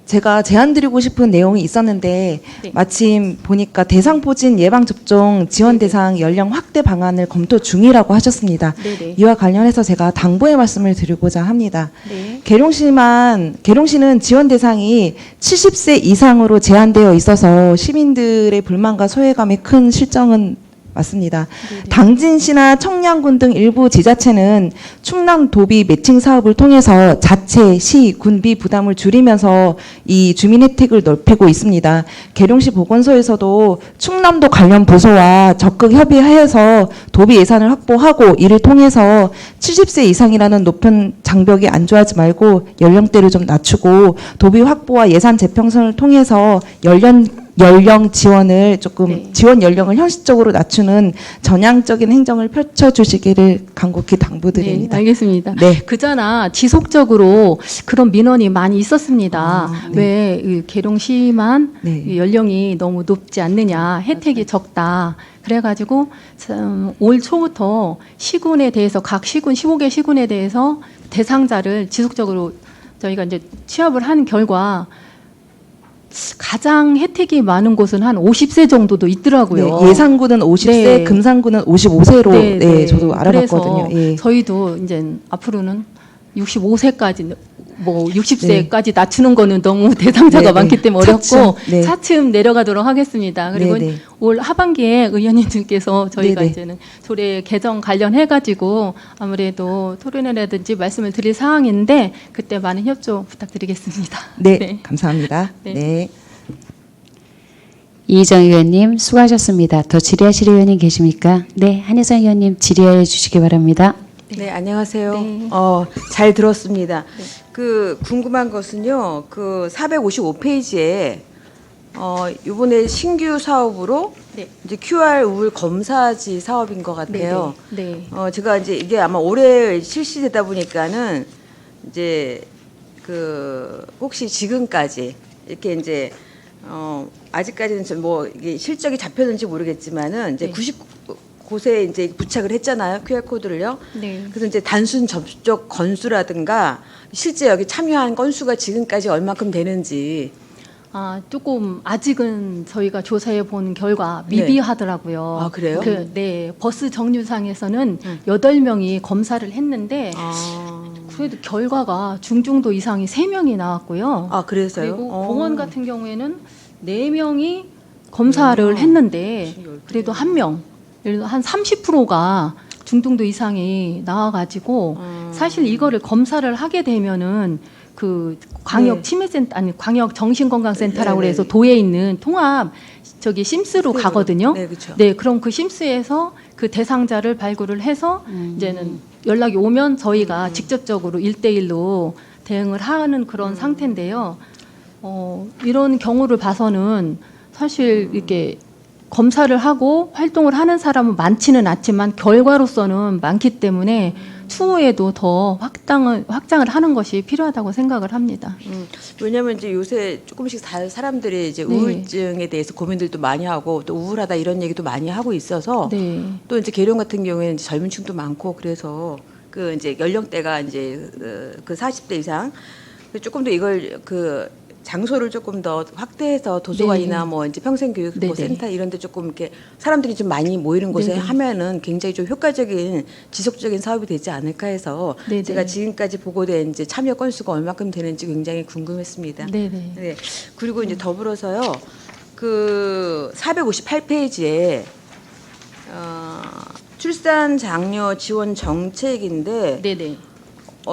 제가 제안드리고 싶은 내용이 있었는데 네. 마침 보니까 대상포진 예방접종 지원 대상 연령 확대 방안을 검토 중이라고 하셨습니다. 네네. 이와 관련해서 제가 당부의 말씀을 드리고자 합니다. 네. 계룡시는 지원 대상이 70세 이상으로 제한되어 있어서 시민들의 불만과 소외감이 큰 실정은 맞습니다. 당진시나 청량군 등 일부 지자체는 충남 도비 매칭 사업을 통해서 자체, 시, 군비 부담을 줄이면서 이 주민 혜택을 넓히고 있습니다. 계룡시 보건소에서도 충남도 관련 부서와 적극 협의하여서 도비 예산을 확보하고 이를 통해서 70세 이상이라는 높은 장벽이 안주하지 말고 연령대를 좀 낮추고 도비 확보와 예산 재평선을 통해서 연령 지원을 조금 네. 지원 연령을 현실적으로 낮추는 전향적인 행정을 펼쳐주시기를 간곡히 당부드립니다. 네, 알겠습니다. 네. 그자나 지속적으로 그런 민원이 많이 있었습니다. 네. 왜 계룡시만 네. 연령이 너무 높지 않느냐, 혜택이 적다. 그래가지고 올 초부터 시군에 대해서 각 시군 15개 시군에 대해서 대상자를 지속적으로 저희가 이제 취합을 한 결과 가장 혜택이 많은 곳은 한 50세 정도도 있더라고요. 네, 예산구는 50세, 네. 금산구는 55세로 네, 네. 저도 알아봤거든요. 그래서 예. 저희도 이제 앞으로는 65세까지 뭐 60세까지 낮추는 거는 너무 대상자가 네, 네. 많기 때문에 어렵고 차츰, 네. 차츰 내려가도록 하겠습니다. 그리고 네, 네. 올 하반기에 의원님들께서 저희가 네, 네. 이제는 조례 개정 관련해 가지고 아무래도 토론회라든지 말씀을 드릴 사항인데 그때 많은 협조 부탁드리겠습니다. 네, 감사합니다. 네. 네. 이희정 의원님 수고하셨습니다. 더 질의하실 의원님 계십니까? 네, 한혜선 의원님 질의해 주시기 바랍니다. 네, 안녕하세요. 네. 잘 들었습니다. 그 궁금한 것은요. 그 455페이지에 이번에 신규 사업으로 네. 이제 QR 우울 검사지 사업인 것 같아요. 네. 제가 이제 이게 아마 올해 실시되다 보니까는 이제 그 혹시 지금까지 이렇게 이제 아직까지는 뭐 이게 실적이 잡혔는지 모르겠지만은 이제 네. 99곳에 이제 부착을 했잖아요. QR 코드를요. 네. 그래서 이제 단순 접촉 건수라든가 실제 여기 참여한 건수가 지금까지 얼마큼 되는지 조금 아직은 저희가 조사해 본 결과 미비하더라고요. 아, 그래요? 네, 버스 정류장에서는 8명이 검사를 했는데 아, 그래도 결과가 중증도 이상이 3명이 나왔고요. 아 그래서요? 그리고 어. 공원 같은 경우에는 4명이 검사를 했는데 그래도 1명, 예를 들어 한 30%가 중등도 이상이 나와가지고 사실 이거를 검사를 하게 되면은 그 광역 네. 치매센터 아니 광역 정신건강센터라고 네, 네. 해서 도에 있는 통합 심스로 가거든요. 네, 그렇죠. 네, 그럼 그 심스에서 그 대상자를 발굴을 해서 이제는 연락이 오면 저희가 직접적으로 1대1로 대응을 하는 그런 상태인데요. 이런 경우를 봐서는 사실 이렇게 검사를 하고 활동을 하는 사람은 많지는 않지만 결과로서는 많기 때문에 추후에도 더 확장을 하는 것이 필요하다고 생각을 합니다. 왜냐하면 이제 요새 조금씩 사람들이 이제 네. 우울증에 대해서 고민들도 많이 하고 또 우울하다 이런 얘기도 많이 하고 있어서 네. 또 이제 계룡 같은 경우에는 이제 젊은 층도 많고 그래서 그 이제 연령대가 이제 그 40대 이상 조금 더 이걸 그 장소를 조금 더 확대해서 도서관이나 네. 뭐 이제 평생교육 네, 뭐 네. 센터 이런 데 조금 이렇게 사람들이 좀 많이 모이는 곳에 네, 네. 하면은 굉장히 좀 효과적인 지속적인 사업이 되지 않을까 해서 네, 제가 네. 지금까지 보고된 이제 참여 건수가 얼마큼 되는지 굉장히 궁금했습니다. 네네. 네. 그리고 이제 더불어서요. 그 458페이지에 출산 장려 지원 정책인데 네네.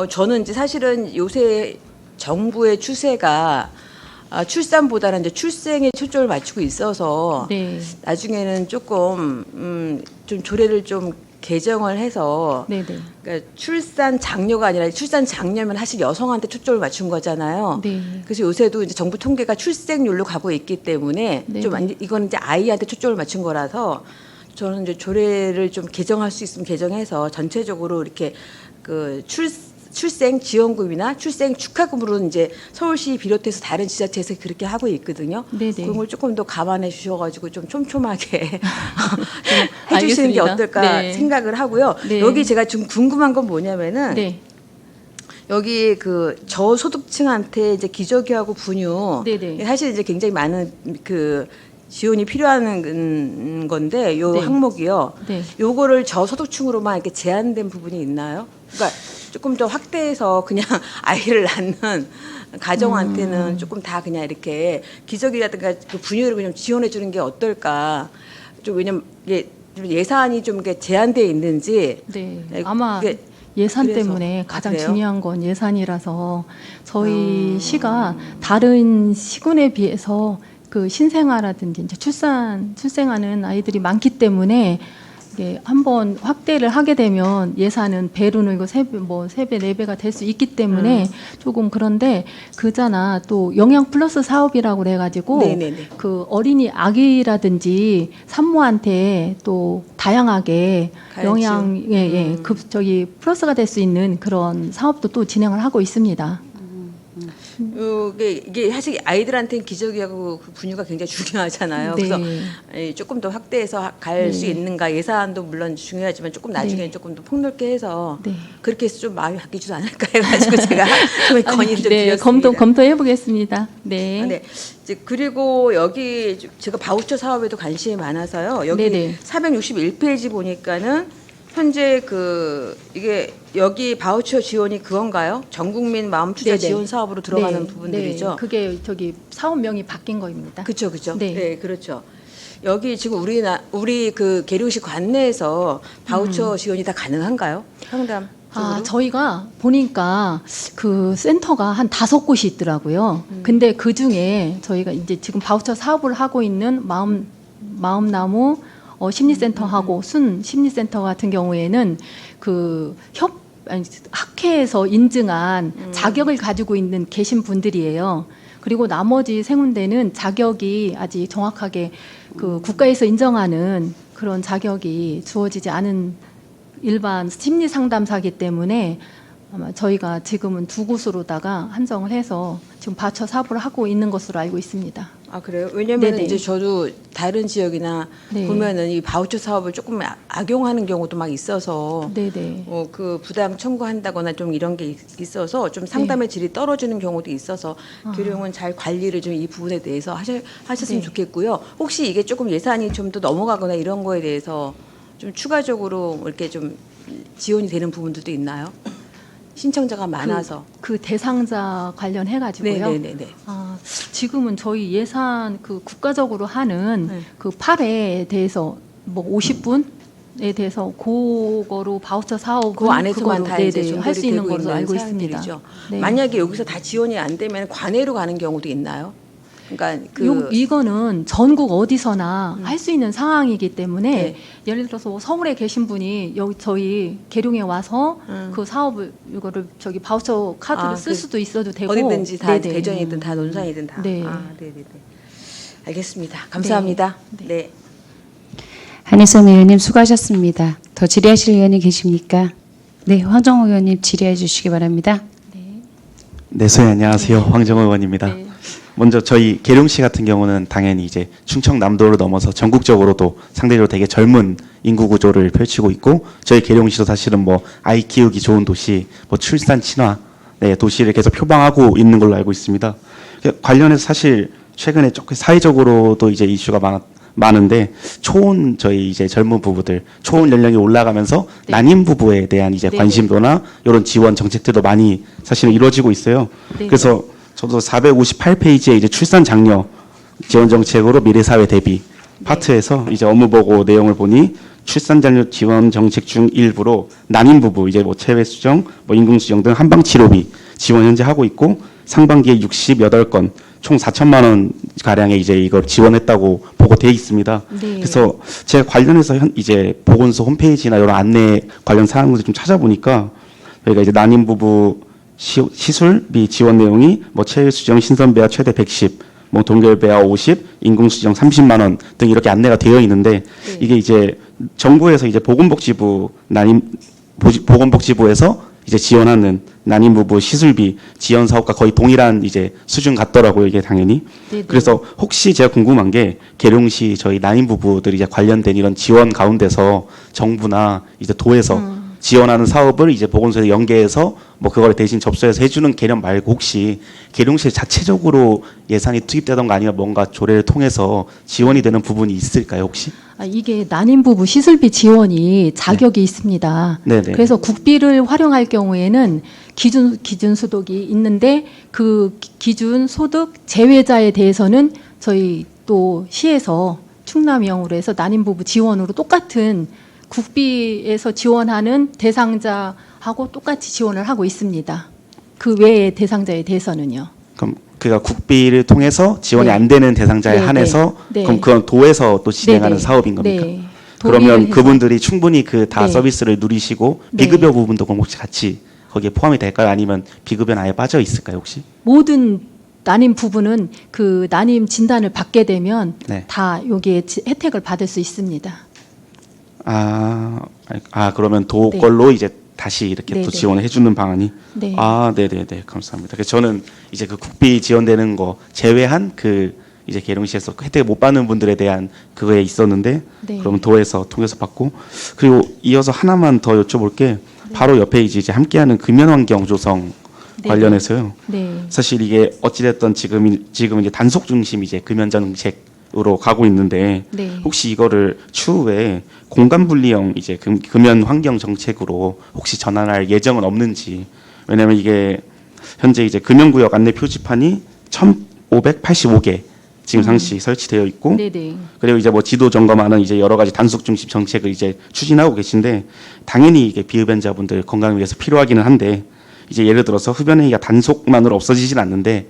저는 이제 사실은 요새 정부의 추세가 출산보다는 이제 출생에 초점을 맞추고 있어서 네. 나중에는 조금 좀 조례를 좀 개정을 해서 네네. 그러니까 출산 장려가 아니라 출산 장려면 사실 여성한테 초점을 맞춘 거잖아요. 네. 그래서 요새도 이제 정부 통계가 출생률로 가고 있기 때문에 네, 좀 네. 이건 이제 아이한테 초점을 맞춘 거라서 저는 이제 조례를 좀 개정할 수 있으면 개정해서 전체적으로 이렇게 그 출생 지원금이나 출생 축하금으로 이제 서울시 비롯해서 다른 지자체에서 그렇게 하고 있거든요. 네네. 그런 걸 조금 더 감안해 주셔가지고 좀 촘촘하게 좀 해주시는 게 알겠습니다. 어떨까 네. 생각을 하고요. 네. 여기 제가 좀 궁금한 건 뭐냐면은 네. 여기 그 저소득층한테 이제 기저귀하고 분유 네네. 사실 이제 굉장히 많은 그 지원이 필요한 건데 요 네. 항목이요. 네. 요거를 저소득층으로만 이렇게 제한된 부분이 있나요? 그러니까 조금 더 확대해서 그냥 아이를 낳는 가정한테는 조금 다 그냥 이렇게 기저귀라든가 그 분유를 그냥 지원해 주는 게 어떨까? 좀 왜냐면 이게 좀 예산이 좀 이렇게 제한되어 있는지 네. 네, 아마 그게 예산 그래서. 때문에 가장 그래요? 중요한 건 예산이라서 저희 시가 다른 시군에 비해서 그 신생아라든지 이제 출생하는 아이들이 많기 때문에 이게 한번 확대를 하게 되면 예산은 배로 늘고 3배, 4배가 될 수 있기 때문에 조금 그런데 그잖아 또 영양 플러스 사업이라고 그래가지고 네네네. 그 어린이 아기라든지 산모한테 또 다양하게 가연 영양 플러스가 될 수 있는 그런 사업도 또 진행을 하고 있습니다. 이게 사실 아이들한테는 기저귀하고 그 분유가 굉장히 중요하잖아요. 네. 그래서 조금 더 확대해서 갈 수 네. 있는가 예산도 물론 중요하지만 조금 나중에 네. 조금 더 폭넓게 해서 네. 그렇게 해서 좀 마음이 바뀌지도 않을까 해가지고 제가 좀 건의를 좀 네, 드렸습니다. 검토해 보겠습니다. 네. 네. 이제 그리고 여기 제가 바우처 사업에도 관심이 많아서요. 여기 네네. 461페이지 보니까는 현재 그 이게 여기 바우처 지원이 그건가요? 전국민 마음 투자 네네. 지원 사업으로 들어가는 네, 부분들이죠. 네, 그게 사업명이 바뀐 거입니다. 그렇죠, 그렇죠. 네. 네, 그렇죠. 여기 지금 우리 그 계룡시 관내에서 바우처 지원이 다 가능한가요? 상담 쪽으로? 저희가 보니까 그 센터가 한 5곳이 있더라고요. 근데 그 중에 저희가 이제 지금 바우처 사업을 하고 있는 마음나무 심리센터하고 순 심리센터 같은 경우에는 그 학회에서 인증한 자격을 가지고 계신 분들이에요. 그리고 나머지 세 군데는 자격이 아직 정확하게 그 국가에서 인정하는 그런 자격이 주어지지 않은 일반 심리 상담사이기 때문에 아마 저희가 지금은 2곳으로다가 한정을 해서 지금 바처 사업을 하고 있는 것으로 알고 있습니다. 아 그래요? 왜냐면 네네. 이제 저도 다른 지역이나 네. 보면은 이 바우처 사업을 조금 악용하는 경우도 막 있어서 네네. 그 부당 청구한다거나 좀 이런 게 있어서 좀 상담의 질이 떨어지는 경우도 있어서 계룡은 잘 관리를 좀 이 부분에 대해서 하셨으면 네. 좋겠고요. 혹시 이게 조금 예산이 좀 더 넘어가거나 이런 거에 대해서 좀 추가적으로 이렇게 좀 지원이 되는 부분들도 있나요? 신청자가 많아서. 그 대상자 관련해 가지고요. 네네네. 아, 지금은 저희 예산 그 국가적으로 하는 네. 그 8에 대해서 뭐 50분에 대해서 그거로 바우처 사업은 그 안에서만 다 이제 네네, 할 수 있는 전달이 걸로 되고 알고 있는 있습니다. 사항들이죠. 네. 만약에 여기서 다 지원이 안 되면 관내로 가는 경우도 있나요? 그러니까 이거는 전국 어디서나 할 수 있는 상황이기 때문에 네. 예를 들어서 뭐 서울에 계신 분이 여기 저희 계룡에 와서 그 사업을 이거를 저기 바우처 카드를 아, 쓸 수도 있어도 되고 어디든지 다 네네. 대전이든 다 논산이든 다. 네. 아, 네네네. 알겠습니다. 감사합니다. 네. 네. 한희선 의원님 수고하셨습니다. 더 질의하실 의원이 계십니까? 네, 황정호 의원님 질의해 주시기 바랍니다. 네, 소희 안녕하세요. 황정호 의원입니다. 네. 먼저 저희 계룡시 같은 경우는 당연히 이제 충청남도를 넘어서 전국적으로도 상대적으로 되게 젊은 인구 구조를 펼치고 있고 저희 계룡시도 사실은 뭐 아이 키우기 좋은 도시, 뭐 출산 친화 네, 도시를 계속 표방하고 있는 걸로 알고 있습니다. 관련해서 사실 최근에 조금 사회적으로도 이제 이슈가 많은데 초혼 저희 이제 젊은 부부들 초혼 연령이 올라가면서 네. 난임 부부에 대한 이제 네. 관심도나 이런 지원 정책들도 많이 사실은 이루어지고 있어요. 네. 그래서 저도 458페이지에 이제 출산 장려 지원 정책으로 미래 사회 대비 파트에서 이제 업무 보고 내용을 보니 출산 장려 지원 정책 중 일부로 난임 부부 이제 뭐 체외 수정, 뭐 인공 수정 등 한방 치료비 지원 현재 하고 있고 상반기에 68건 총 4천만 원 가량의 이제 이걸 지원했다고 보고돼 있습니다. 네. 그래서 제가 관련해서 이제 보건소 홈페이지나 이런 안내 관련 사항들 좀 찾아보니까 저희가 이제 난임 부부 시술비 지원 내용이 뭐 체외 수정 신선배아 최대 110, 뭐 동결배아 50, 인공 수정 30만 원 등 이렇게 안내가 되어 있는데 네. 이게 이제 정부에서 이제 보건복지부에서 이제 지원하는 난임 부부 시술비 지원 사업과 거의 동일한 이제 수준 같더라고요, 이게 당연히. 네네. 그래서 혹시 제가 궁금한 게 계룡시 저희 난임 부부들이 이제 관련된 이런 지원 가운데서 정부나 이제 도에서 지원하는 사업을 이제 보건소에 연계해서 뭐 그걸 대신 접수해서 해주는 개념 말고 혹시 계룡시 자체적으로 예산이 투입되던가 아니면 뭔가 조례를 통해서 지원이 되는 부분이 있을까요, 혹시? 아, 이게 난임 부부 시술비 지원이 자격이 있습니다. 네네. 그래서 국비를 활용할 경우에는 기준 소득이 있는데 그 기준 소득 제외자에 대해서는 저희 또 시에서 충남형으로 해서 난임 부부 지원으로 똑같은 국비에서 지원하는 대상자하고 똑같이 지원을 하고 있습니다. 그 외의 대상자에 대해서는요. 그럼 그가 국비를 통해서 지원이 네. 안 되는 대상자에 네, 한해서 네. 그럼 그건 도에서 또 진행하는 네, 네. 사업인 겁니까? 네. 그러면 동의를 해서. 그분들이 충분히 그 다 네. 서비스를 누리시고 네. 비급여 부분도 그럼 혹시 같이 거기에 포함이 될까요? 아니면 비급여는 아예 빠져 있을까요, 혹시? 모든 난임 부부는 그 난임 진단을 받게 되면 네. 다 여기에 혜택을 받을 수 있습니다. 그러면 도 네. 걸로 이제 다시 이렇게 네, 또 네. 지원을 해주는 방안이 네. 네네네 감사합니다. 그래서 저는 이제 그 국비 지원되는 거 제외한 그 이제 계룡시에서 혜택을 못 받는 분들에 대한 그거에 있었는데 네. 그러면 도에서 통해서 받고 그리고 이어서 하나만 더 여쭤볼 게 바로 옆에 이제 함께하는 금연환경 조성 네. 관련해서요. 네. 사실 이게 어찌됐든 지금 이제 단속 중심 이제 금연 정책으로 가고 있는데 네. 혹시 이거를 추후에 공간 분리형 이제 금연 환경 정책으로 혹시 전환할 예정은 없는지 왜냐면 이게 현재 이제 금연구역 안내 표지판이 1,585개 지금 상시 설치되어 있고 네네. 그리고 이제 뭐 지도 점검하는 이제 여러 가지 단속 중심 정책을 이제 추진하고 계신데 당연히 이게 비흡연자분들 건강을 위해서 필요하기는 한데 이제 예를 들어서 흡연행위가 단속만으로 없어지진 않는데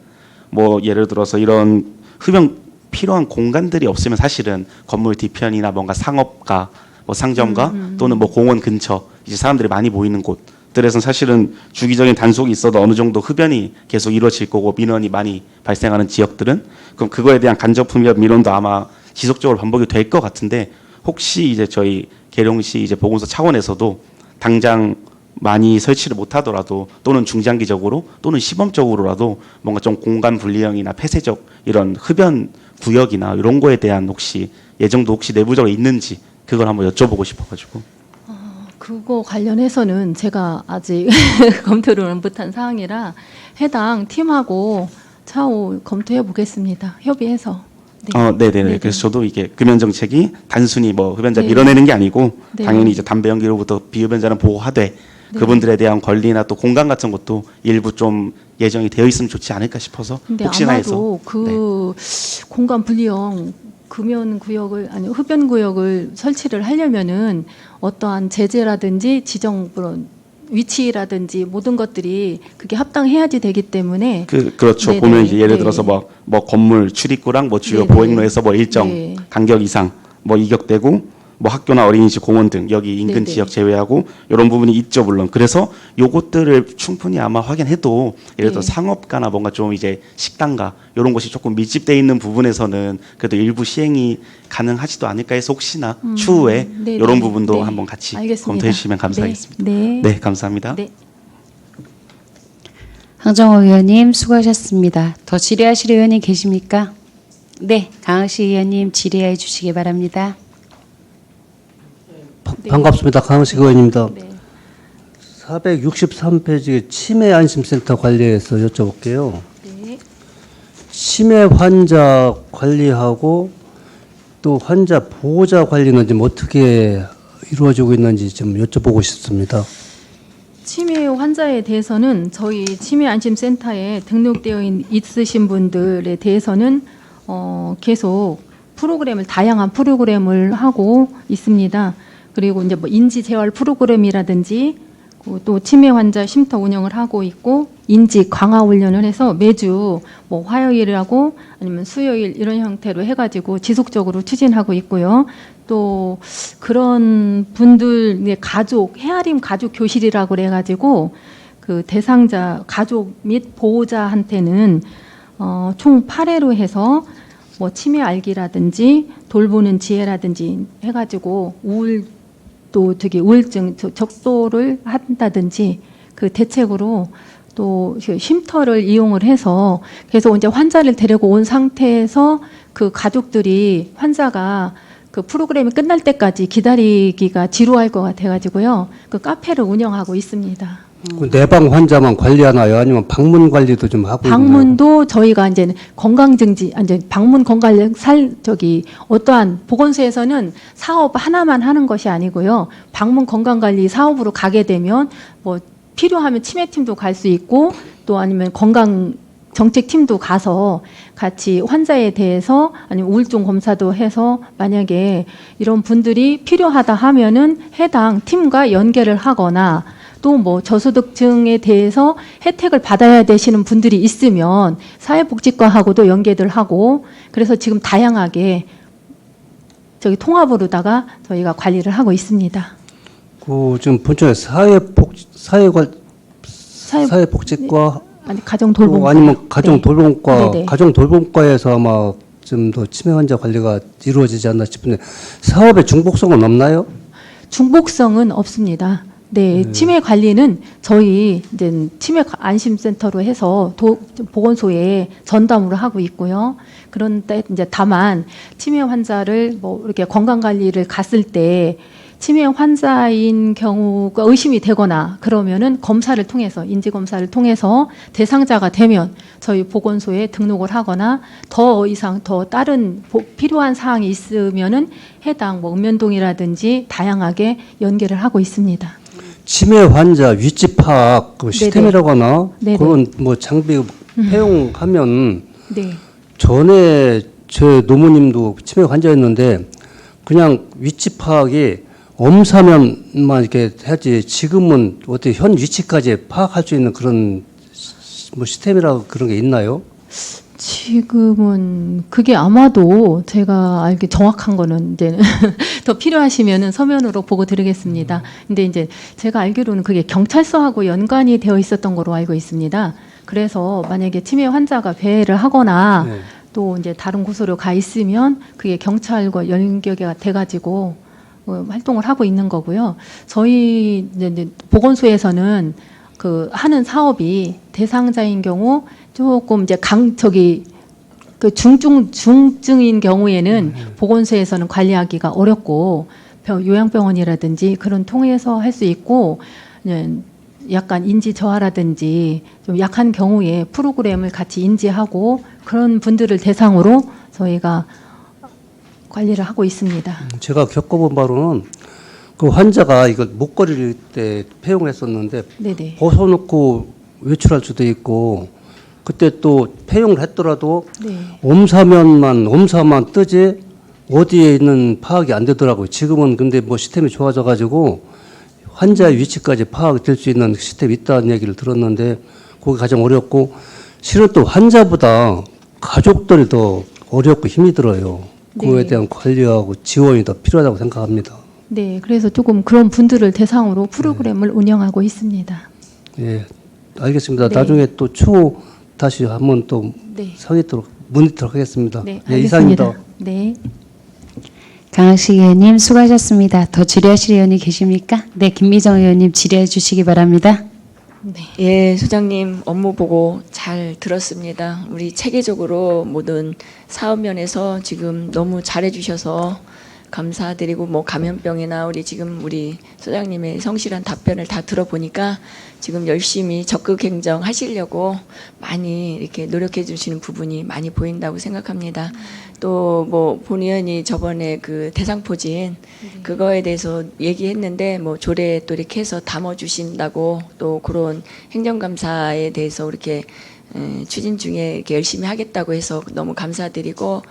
뭐 예를 들어서 이런 흡연 필요한 공간들이 없으면 사실은 건물 뒤편이나 뭔가 상업가 뭐 상점가 또는 뭐 공원 근처 이제 사람들이 많이 모이는 곳들에서는 사실은 주기적인 단속이 있어도 어느 정도 흡연이 계속 이루어질 거고 민원이 많이 발생하는 지역들은 그럼 그거에 대한 간접 흡연 민원도 아마 지속적으로 반복이 될 것 같은데 혹시 이제 저희 계룡시 이제 보건소 차원에서도 당장 많이 설치를 못하더라도 또는 중장기적으로 또는 시범적으로라도 뭔가 좀 공간 분리형이나 폐쇄적 이런 흡연 구역이나 이런 거에 대한 혹시 예정도 혹시 내부적으로 있는지 그걸 한번 여쭤보고 싶어가지고. 그거 관련해서는 제가 아직 검토를 못한 사항이라 해당 팀하고 차후 검토해 보겠습니다. 협의해서. 네. 네네네. 네네. 그래서 저도 이게 금연 정책이 단순히 뭐 흡연자 네. 밀어내는 게 아니고 네. 당연히 이제 담배 연기로부터 비흡연자는 보호하되 네. 그분들에 대한 권리나 또 공간 같은 것도 일부 좀 예정이 되어 있으면 좋지 않을까 싶어서 근데 혹시나 해서. 아마도 그 공간 분리형 금연 구역을 아니 흡연 구역을 설치를 하려면은 어떠한 제재라든지 지정 그런 위치라든지 모든 것들이 그게 합당해야지 되기 때문에 그렇죠. 네네. 보면 이제 예를 네. 들어서 뭐 건물 출입구랑 뭐 주요 네네. 보행로에서 뭐 일정 네. 간격 이상 뭐 이격되고 뭐 학교나 어린이집 공원 등 여기 인근 네네. 지역 제외하고 이런 부분이 있죠 물론. 그래서 요것들을 충분히 아마 확인해도 예를 들어 네. 상업가나 뭔가 좀 이제 식당가 이런 곳이 조금 밀집돼 있는 부분에서는 그래도 일부 시행이 가능하지도 않을까 해서 혹시나 추후에 네네. 이런 부분도 네. 한번 같이 알겠습니다. 검토해 주시면 감사하겠습니다. 네. 네, 감사합니다. 네. 황정호 의원님 수고하셨습니다. 더 질의하실 의원이 계십니까? 네, 강흥식 의원님 질의해 주시기 바랍니다. 반갑습니다. 강은식 의원입니다. 네. 463페이지 치매 안심센터 관리해서 여쭤볼게요. 네. 치매 환자 관리하고 또 환자 보호자 관리는 지금 어떻게 이루어지고 있는지 좀 여쭤보고 싶습니다. 치매 환자에 대해서는 저희 치매 안심센터에 등록되어 있으신 분들에 대해서는 계속 프로그램을 다양한 프로그램을 하고 있습니다. 그리고 이제 뭐 인지 재활 프로그램이라든지 또 치매 환자 쉼터 운영을 하고 있고 인지 강화 훈련을 해서 매주 뭐 화요일이라고 아니면 수요일 이런 형태로 해가지고 지속적으로 추진하고 있고요. 또 그런 분들의 가족 헤아림 가족 교실이라고 그래가지고 그 대상자 가족 및 보호자한테는 총 8회로 해서 뭐 치매 알기라든지 돌보는 지혜라든지 해가지고 또 되게 우울증 적도를 한다든지 그 대책으로 또 쉼터를 이용을 해서 계속 이제 환자를 데리고 온 상태에서 그 가족들이 환자가 그 프로그램이 끝날 때까지 기다리기가 지루할 것 같아가지고요. 그 카페를 운영하고 있습니다. 그 내방 환자만 관리하나요? 아니면 방문 관리도 좀 하고 있나요? 방문도 저희가 이제 건강증지, 이제 방문 건강 어떠한 보건소에서는 사업 하나만 하는 것이 아니고요. 방문 건강관리 사업으로 가게 되면 뭐 필요하면 치매팀도 갈 수 있고 또 아니면 건강 정책팀도 가서 같이 환자에 대해서 아니면 우울증 검사도 해서 만약에 이런 분들이 필요하다 하면은 해당 팀과 연계를 하거나 또 뭐 저소득층에 대해서 혜택을 받아야 되시는 분들이 있으면 사회복지과하고도 연계를 하고 그래서 지금 다양하게 통합으로다가 저희가 관리를 하고 있습니다. 그 지금 본청에 사회복지과 아니 가정돌봄과 아니면 가정돌봄과 네네. 가정돌봄과에서 아마 좀 더 치매 환자 관리가 이루어지지 않나 싶은데 사업의 중복성은 없나요? 중복성은 없습니다. 네, 치매 관리는 저희 이제 치매 안심센터로 해서 보건소에 전담으로 하고 있고요. 그런데 이제 다만 치매 환자를 뭐 이렇게 건강 관리를 갔을 때 치매 환자인 경우가 의심이 되거나 그러면은 검사를 통해서 인지 검사를 통해서 대상자가 되면 저희 보건소에 등록을 하거나 더 이상 더 다른 필요한 사항이 있으면은 해당 뭐 읍면동이라든지 다양하게 연계를 하고 있습니다. 치매 환자 위치 파악 그 시스템이라고 하나 네네. 그런 뭐 장비 사용하면 네. 전에 제 노무님도 치매 환자였는데 그냥 위치 파악이 엄사면만 이렇게 하지 지금은 어떻게 현 위치까지 파악할 수 있는 그런 뭐 시스템이라 그런 게 있나요? 지금은 그게 아마도 제가 알기 정확한 거는 이제 더 필요하시면은 서면으로 보고 드리겠습니다. 근데 이제 제가 알기로는 그게 경찰서하고 연관이 되어 있었던 거로 알고 있습니다. 그래서 만약에 치매 환자가 배회를 하거나 네. 또 이제 다른 곳으로 가 있으면 그게 경찰과 연계가 돼가지고 활동을 하고 있는 거고요. 저희 이제 보건소에서는 그 하는 사업이 대상자인 경우 조금 이제 그 중증인 경우에는 보건소에서는 관리하기가 어렵고 요양병원이라든지 그런 통해서 할 수 있고 약간 인지 저하라든지 좀 약한 경우에 프로그램을 같이 인지하고 그런 분들을 대상으로 저희가 관리를 하고 있습니다. 제가 겪어본 바로는 그 환자가 이걸 목걸이를 때 폐용을 했었는데 네네. 벗어놓고 외출할 수도 있고 그때 또 폐용을 했더라도 네. 엄사만 뜨지 어디에 있는 파악이 안 되더라고요. 지금은 근데 뭐 시스템이 좋아져가지고 환자의 위치까지 파악될 수 있는 시스템이 있다는 얘기를 들었는데 그게 가장 어렵고 실은 또 환자보다 가족들이 더 어렵고 힘이 들어요. 그거에 네. 대한 관리하고 지원이 더 필요하다고 생각합니다. 네, 그래서 조금 그런 분들을 대상으로 프로그램을 운영하고 있습니다. 예, 알겠습니다. 네. 나중에 또 추후 다시 한번 또 네. 상의토록 문의토록 하겠습니다. 네, 예, 알겠습니다. 이상입니다. 네. 강학식 의원님 수고하셨습니다. 더 질의하실 의원이 계십니까? 네, 김미정 의원님 질의해 주시기 바랍니다. 예, 소장님 업무 보고 잘 들었습니다. 우리 체계적으로 모든 사업 면에서 지금 너무 잘해 주셔서 감사드리고 뭐 감염병이나 우리 소장님의 성실한 답변을 다 들어보니까 지금 열심히 적극 행정하시려고 많이 이렇게 노력해 주시는 부분이 많이 보인다고 생각합니다. 또 뭐 본 의원이 저번에 그 대상포진 그거에 대해서 얘기했는데 뭐 조례에 또 이렇게 해서 담아 주신다고 또 그런 행정감사에 대해서 이렇게 추진 중에 이렇게 열심히 하겠다고 해서 너무 감사드리고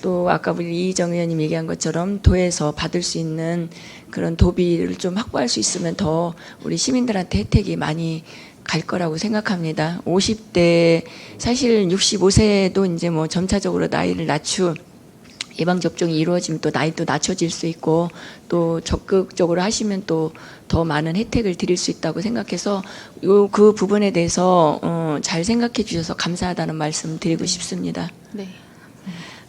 또 아까 우리 이희정 의원님 얘기한 것처럼 도에서 받을 수 있는 그런 도비를 좀 확보할 수 있으면 더 우리 시민들한테 혜택이 많이 갈 거라고 생각합니다. 50대 사실 65세도 이제 뭐 점차적으로 나이를 예방 접종이 이루어지면 또 나이도 낮춰질 수 있고 또 적극적으로 하시면 또 더 많은 혜택을 드릴 수 있다고 생각해서 그 부분에 대해서 잘 생각해 주셔서 감사하다는 말씀 드리고 싶습니다. 네.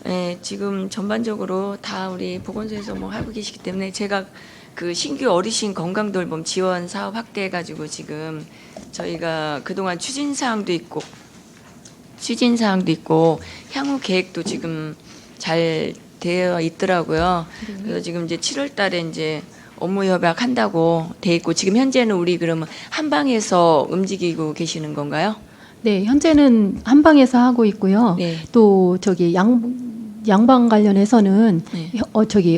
네, 지금 전반적으로 다 우리 보건소에서 뭐 하고 계시기 때문에 제가 그 신규 어르신 건강돌봄 지원 사업 확대해가지고 지금 저희가 그동안 추진 사항도 있고 향후 계획도 지금 잘 되어 있더라고요. 그래서 지금 이제 7월 달에 이제 업무 협약 한다고 돼 있고 지금 현재는 우리 그러면 한방에서 움직이고 계시는 건가요? 네, 현재는 한방에서 하고 있고요. 네. 또 저기 양방 관련해서는 네.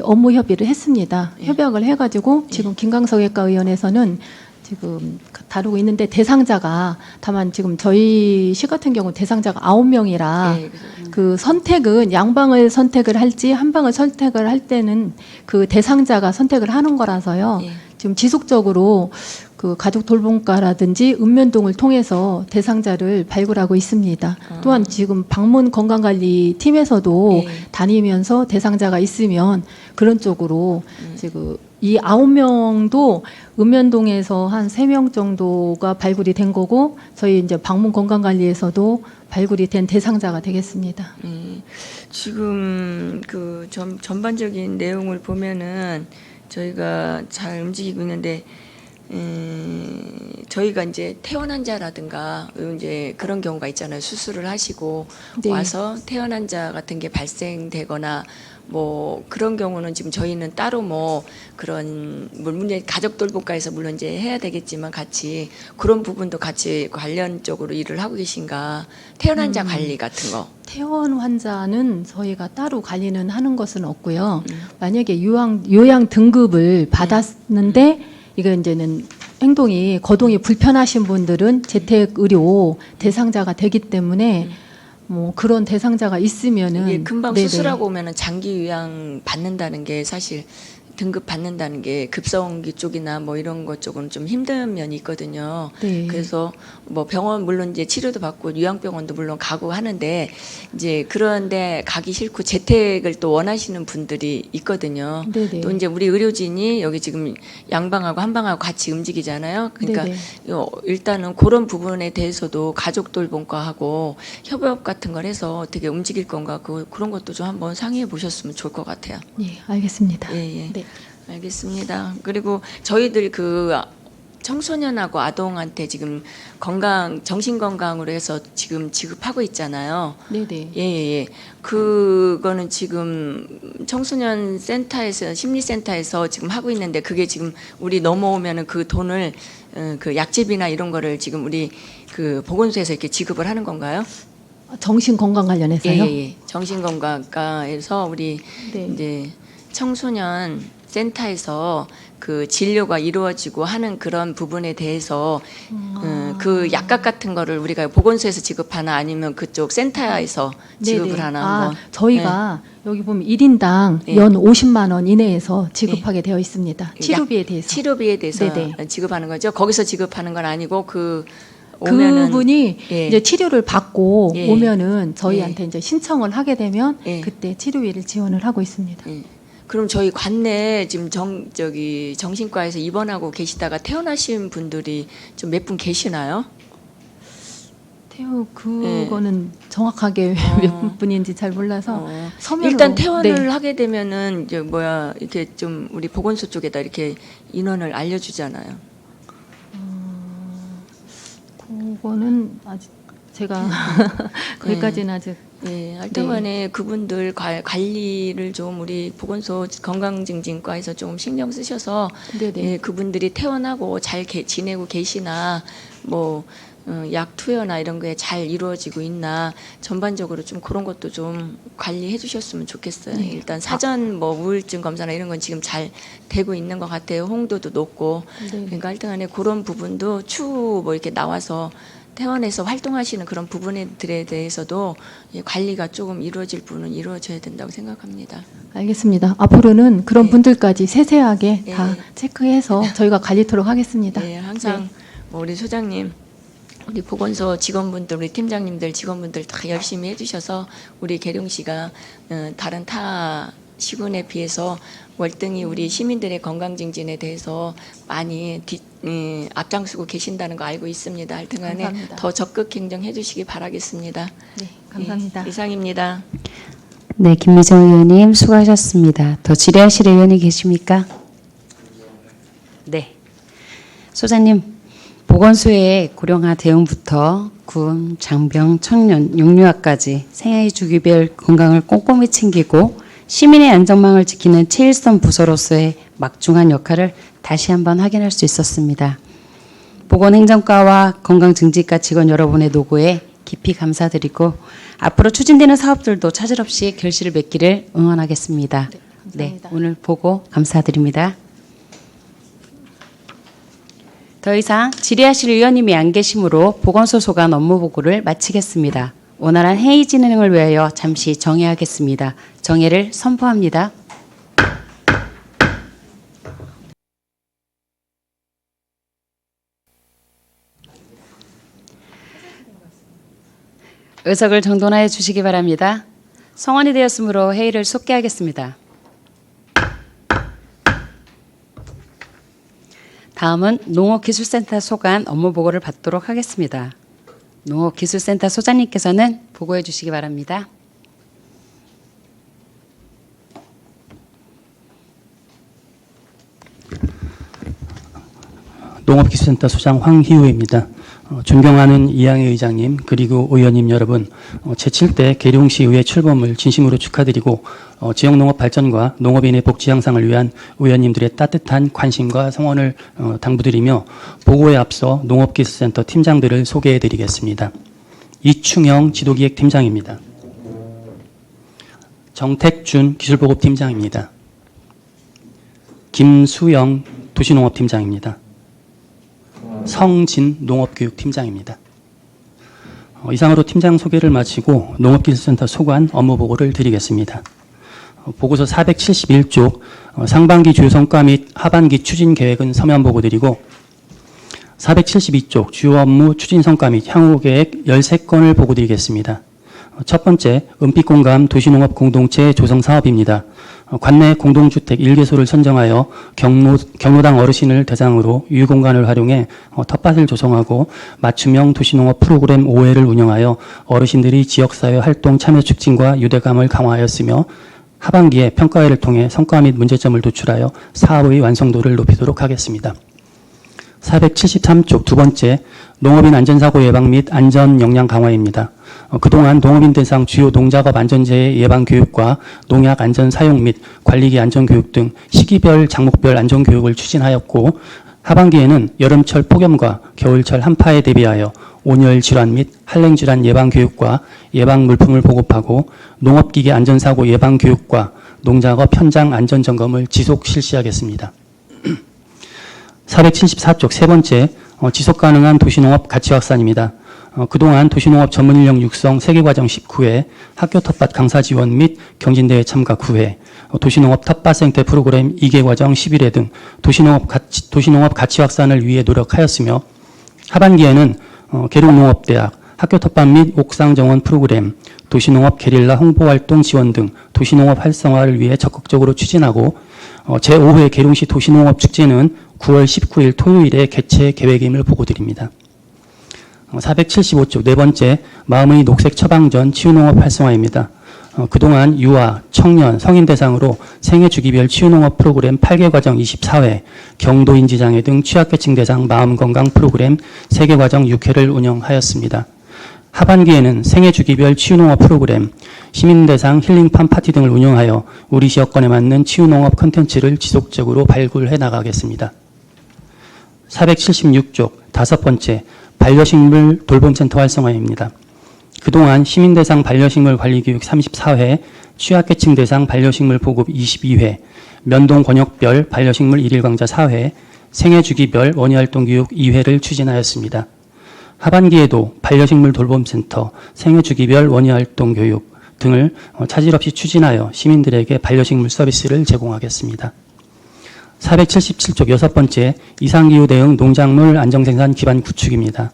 업무 협의를 했습니다. 네. 협약을 해가지고 지금 김강석외과 의원에서는 지금 다루고 있는데 대상자가 다만 지금 저희 시 같은 경우 대상자가 9명이라 네, 그 선택은 양방을 선택을 할지 한방을 선택을 할 때는 그 대상자가 선택을 하는 거라서요. 예. 지금 지속적으로 그 가족 돌봄과라든지 읍면동을 통해서 대상자를 발굴하고 있습니다. 또한 지금 방문 건강관리 팀에서도 예. 다니면서 대상자가 있으면 그런 쪽으로 지금 이 9명도 읍면동에서 한 3명 정도가 발굴이 된 거고 저희 이제 방문 건강관리에서도 발굴이 된 대상자가 되겠습니다. 지금 그 전반적인 내용을 보면은 저희가 잘 움직이고 있는데 저희가 이제 퇴원 환자라든가 이제 그런 경우가 있잖아요. 수술을 하시고 네. 와서 퇴원 환자 같은 게 발생되거나 뭐 그런 경우는 지금 저희는 따로 뭐 그런 물론 가족 돌봄과에서 물론 이제 해야 되겠지만 같이 그런 부분도 같이 관련적으로 일을 하고 계신가? 퇴원 환자 관리 같은 거. 퇴원 환자는 저희가 따로 관리는 하는 것은 없고요. 만약에 요양 등급을 받았는데 이거 이제는 거동이 불편하신 분들은 재택 의료 대상자가 되기 때문에 뭐 그런 대상자가 있으면은 이게 금방 네네. 수술하고 오면은 장기 요양 받는다는 게 사실 등급 받는다는 게 급성기 쪽이나 뭐 이런 것 쪽은 좀 힘든 면이 있거든요. 네. 그래서 뭐 병원 물론 이제 치료도 받고 요양병원도 물론 가고 하는데 이제 그런데 가기 싫고 재택을 또 원하시는 분들이 있거든요. 네네. 또 이제 우리 의료진이 여기 지금 양방하고 한방하고 같이 움직이잖아요. 그러니까 네네. 일단은 그런 부분에 대해서도 가족 돌봄과하고 협업 같은 걸 해서 어떻게 움직일 건가 그런 것도 좀 한번 상의해 보셨으면 좋을 것 같아요. 예, 알겠습니다. 예, 예. 네. 알겠습니다. 그리고 저희들 청소년하고 아동한테 지금 정신 건강으로 해서 지금 지급하고 있잖아요. 네네. 예. 그거는 지금 청소년 센터에서 심리센터에서 지금 하고 있는데 그게 지금 우리 넘어오면은 그 돈을 그 약집이나 이런 거를 지금 우리 그 보건소에서 이렇게 지급을 하는 건가요? 정신 건강 관련해서요? 예. 정신건강과에서 우리 네. 이제 청소년 센터에서 그 진료가 이루어지고 하는 그런 부분에 대해서 그 약값 같은 거를 우리가 보건소에서 지급하나 아니면 그쪽 센터에서 지급을 네네. 하나 아, 한번. 저희가 여기 보면 1인당 네. 연 50만 원 이내에서 지급하게 되어 있습니다. 약- 치료비에 대해서. 치료비에 대해서 네네. 지급하는 거죠. 거기서 지급하는 건 아니고 그 오면은 그분이 예. 이제 치료를 받고 예. 오면은 저희한테 이제 신청을 하게 되면 예. 그때 치료비를 지원을 하고 있습니다. 예. 그럼 저희 관내 지금 정신과에서 입원하고 계시다가 퇴원하신 분들이 좀 몇 분 계시나요? 그거는 정확하게 몇 분인지 잘 몰라서 서면으로 일단 퇴원을 네. 하게 되면은 이제 이렇게 좀 우리 보건소 쪽에다 이렇게 인원을 알려주잖아요. 그거는 아직 제가 거기까지는 아직 예, 하여튼간에 그분들 관리를 좀 우리 보건소 건강증진과에서 좀 신경 쓰셔서 네네. 예, 그분들이 퇴원하고 잘 지내고 계시나 뭐 약 투여나 이런 게 잘 이루어지고 있나 전반적으로 좀 그런 것도 좀 관리해 주셨으면 좋겠어요. 네. 일단 사전 뭐 우울증 검사나 이런 건 지금 잘 되고 있는 것 같아요. 홍도도 높고 네. 그러니까 하여튼간에 그런 부분도 추후 뭐 이렇게 나와서 퇴원해서 활동하시는 그런 부분들에 대해서도 관리가 조금 이루어질 부분은 이루어져야 된다고 생각합니다. 알겠습니다. 앞으로는 그런 네. 분들까지 세세하게 네. 다 체크해서 저희가 관리토록 하겠습니다. 네, 항상 뭐 우리 소장님, 우리 보건소 직원분들, 우리 팀장님들, 직원분들 다 열심히 해주셔서 우리 계룡시가 다른 타 시군에 비해서 월등히 우리 시민들의 건강 증진에 대해서 많이 앞장서고 계신다는 거 알고 있습니다. 하여튼간에 감사합니다. 더 적극 행정해 주시기 바라겠습니다. 네, 감사합니다. 예, 이상입니다. 네, 김미정 의원님 수고하셨습니다. 더 질의하실 의원이 계십니까? 네. 소장님, 보건소의 고령화 대응부터 군, 장병, 청년, 육류아까지 생애 주기별 건강을 꼼꼼히 챙기고 시민의 안전망을 지키는 제1선 부서로서의 막중한 역할을 다시 한번 확인할 수 있었습니다. 보건행정과와 건강증진과 직원 여러분의 노고에 깊이 감사드리고 앞으로 추진되는 사업들도 차질 없이 결실을 맺기를 응원하겠습니다. 네, 감사합니다. 오늘 보고 감사드립니다. 더 이상 질의하실 의원님이 안 계시므로 보건소 소관 업무 보고를 마치겠습니다. 원활한 회의 진행을 위하여 잠시 정회하겠습니다. 정회를 선포합니다. 의석을 정돈하여 주시기 바랍니다. 성원이 되었으므로 회의를 속개하겠습니다. 다음은 농업기술센터 소관 업무 보고를 받도록 하겠습니다. 농업기술센터 소장님께서는 보고해 주시기 바랍니다. 농업기술센터 소장 황희우입니다. 존경하는 이양희 의장님 그리고 의원님 여러분, 제7대 계룡시의회 출범을 진심으로 축하드리고 지역농업 발전과 농업인의 복지 향상을 위한 의원님들의 따뜻한 관심과 성원을 당부드리며 보고에 앞서 농업기술센터 팀장들을 소개해드리겠습니다. 이충영 지도기획팀장입니다. 정택준 기술보급팀장입니다. 김수영 도시농업팀장입니다. 성진 농업교육팀장입니다. 이상으로 팀장 소개를 마치고 농업기술센터 소관 업무 보고를 드리겠습니다. 보고서 471쪽 상반기 주요 성과 및 하반기 추진 계획은 서면 보고 드리고 472쪽 주요 업무 추진 성과 및 향후 계획 13건을 보고 드리겠습니다. 첫 번째, 은빛공감 도시농업 공동체 조성 사업입니다. 관내 공동주택 1개소를 선정하여 경로당 어르신을 대상으로 유공간을 활용해 텃밭을 조성하고 맞춤형 도시농업 프로그램 5회를 운영하여 어르신들이 지역사회 활동 참여 촉진과 유대감을 강화하였으며 하반기에 평가회를 통해 성과 및 문제점을 도출하여 사업의 완성도를 높이도록 하겠습니다. 473쪽 두 번째, 농업인 안전사고 예방 및 안전 역량 강화입니다. 그동안 농업인 대상 주요 농작업 안전재해 예방 교육과 농약 안전 사용 및 관리기 안전 교육 등 시기별, 작목별 안전 교육을 추진하였고, 하반기에는 여름철 폭염과 겨울철 한파에 대비하여 온열 질환 및 한랭 질환 예방 교육과 예방 물품을 보급하고 농업기계 안전사고 예방 교육과 농작업 현장 안전 점검을 지속 실시하겠습니다. 474쪽 세 번째, 지속가능한 도시농업 가치 확산입니다. 그동안 도시농업 전문인력 육성 세계과정 19회, 학교 텃밭 강사 지원 및 경진대회 참가 9회, 도시농업 텃밭 생태 프로그램 2개 과정 11회 등 도시농업 가치 확산을 위해 노력하였으며, 하반기에는 계룡농업대학, 학교 텃밭 및 옥상 정원 프로그램, 도시농업 게릴라 홍보활동 지원 등 도시농업 활성화를 위해 적극적으로 추진하고, 제5회 계룡시 도시농업 축제는 9월 19일 토요일에 개최 계획임을 보고드립니다. 475쪽 네 번째, 마음의 녹색 처방전 치유농업 활성화입니다. 그동안 유아, 청년, 성인 대상으로 생애주기별 치유농업 프로그램 8개 과정 24회, 경도인지장애 등 취약계층 대상 마음건강 프로그램 3개 과정 6회를 운영하였습니다. 하반기에는 생애주기별 치유농업 프로그램, 시민대상 힐링팜 파티 등을 운영하여 우리 지역권에 맞는 치유농업 콘텐츠를 지속적으로 발굴해 나가겠습니다. 476쪽 다섯 번째, 반려식물 돌봄센터 활성화입니다. 그동안 시민대상 반려식물 관리교육 34회, 취약계층 대상 반려식물 보급 22회, 면동권역별 반려식물 1일 강좌 4회, 생애주기별 원예활동교육 2회를 추진하였습니다. 하반기에도 반려식물 돌봄센터, 생애주기별 원예활동교육 등을 차질 없이 추진하여 시민들에게 반려식물 서비스를 제공하겠습니다. 477쪽 여섯 번째, 이상기후 대응 농작물 안정생산 기반 구축입니다.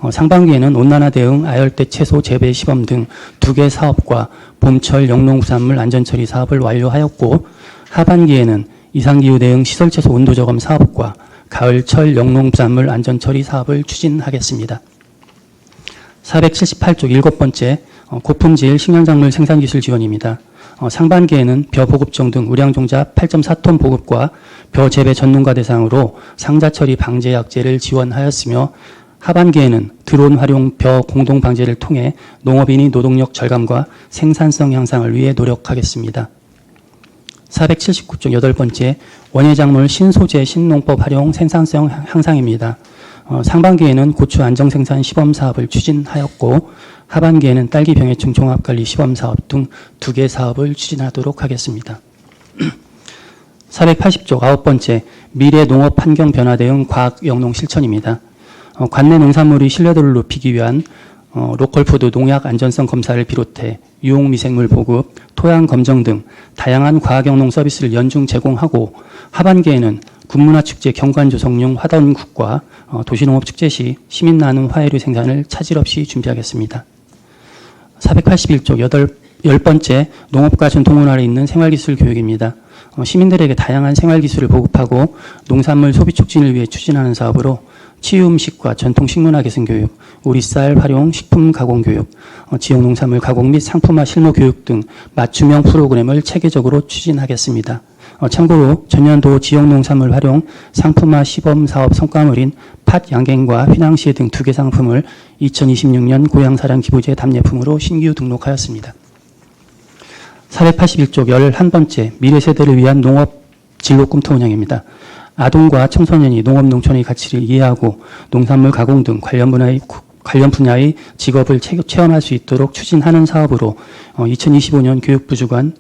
상반기에는 온난화 대응 아열대 채소 재배 시범 등 2개 사업과 봄철 영농수산물 안전처리 사업을 완료하였고, 하반기에는 이상기후 대응 시설 채소 온도 저감 사업과 가을철 영농수산물 안전처리 사업을 추진하겠습니다. 478쪽 일곱 번째, 고품질 식량작물 생산기술 지원입니다. 상반기에는 벼 보급종 등 우량종자 8.4톤 보급과 벼 재배 전농가 대상으로 상자 처리 방제 약제를 지원하였으며, 하반기에는 드론 활용 벼 공동 방제를 통해 농업인이 노동력 절감과 생산성 향상을 위해 노력하겠습니다. 479쪽 여덟 번째, 원예작물 신소재 신농법 활용 생산성 향상입니다. 상반기에는 고추 안정생산 시범 사업을 추진하였고, 하반기에는 딸기 병해충 종합관리 시범 사업 등 2개 사업을 추진하도록 하겠습니다. 480쪽 아홉 번째, 미래 농업 환경 변화 대응 과학 영농 실천입니다. 관내 농산물의 신뢰도를 높이기 위한 로컬푸드 농약 안전성 검사를 비롯해 유용 미생물 보급, 토양 검정 등 다양한 과학 영농 서비스를 연중 제공하고, 하반기에는 군문화축제 경관 조성용 화단국과 도시농업축제 시 시민 나눔 화해류 생산을 차질 없이 준비하겠습니다. 481쪽 열 번째, 농업과 전통문화를 잇는 생활기술 교육입니다. 시민들에게 다양한 생활기술을 보급하고 농산물 소비 촉진을 위해 추진하는 사업으로 치유음식과 전통식문화 개선 교육, 우리쌀 활용 식품 가공 교육, 지역농산물 가공 및 상품화 실무 교육 등 맞춤형 프로그램을 체계적으로 추진하겠습니다. 참고로 전년도 지역농산물 활용 상품화 시범사업 성과물인 팥 양갱과 휘낭시에 등 2개 상품을 2026년 고향사랑 기부제 답례품으로 신규 등록하였습니다. 481쪽 11번째, 미래세대를 위한 농업 진로 꿈터 운영입니다. 아동과 청소년이 농업 농촌의 가치를 이해하고 농산물 가공 등 관련 분야의 직업을 체험할 수 있도록 추진하는 사업으로 2025년 교육부 주관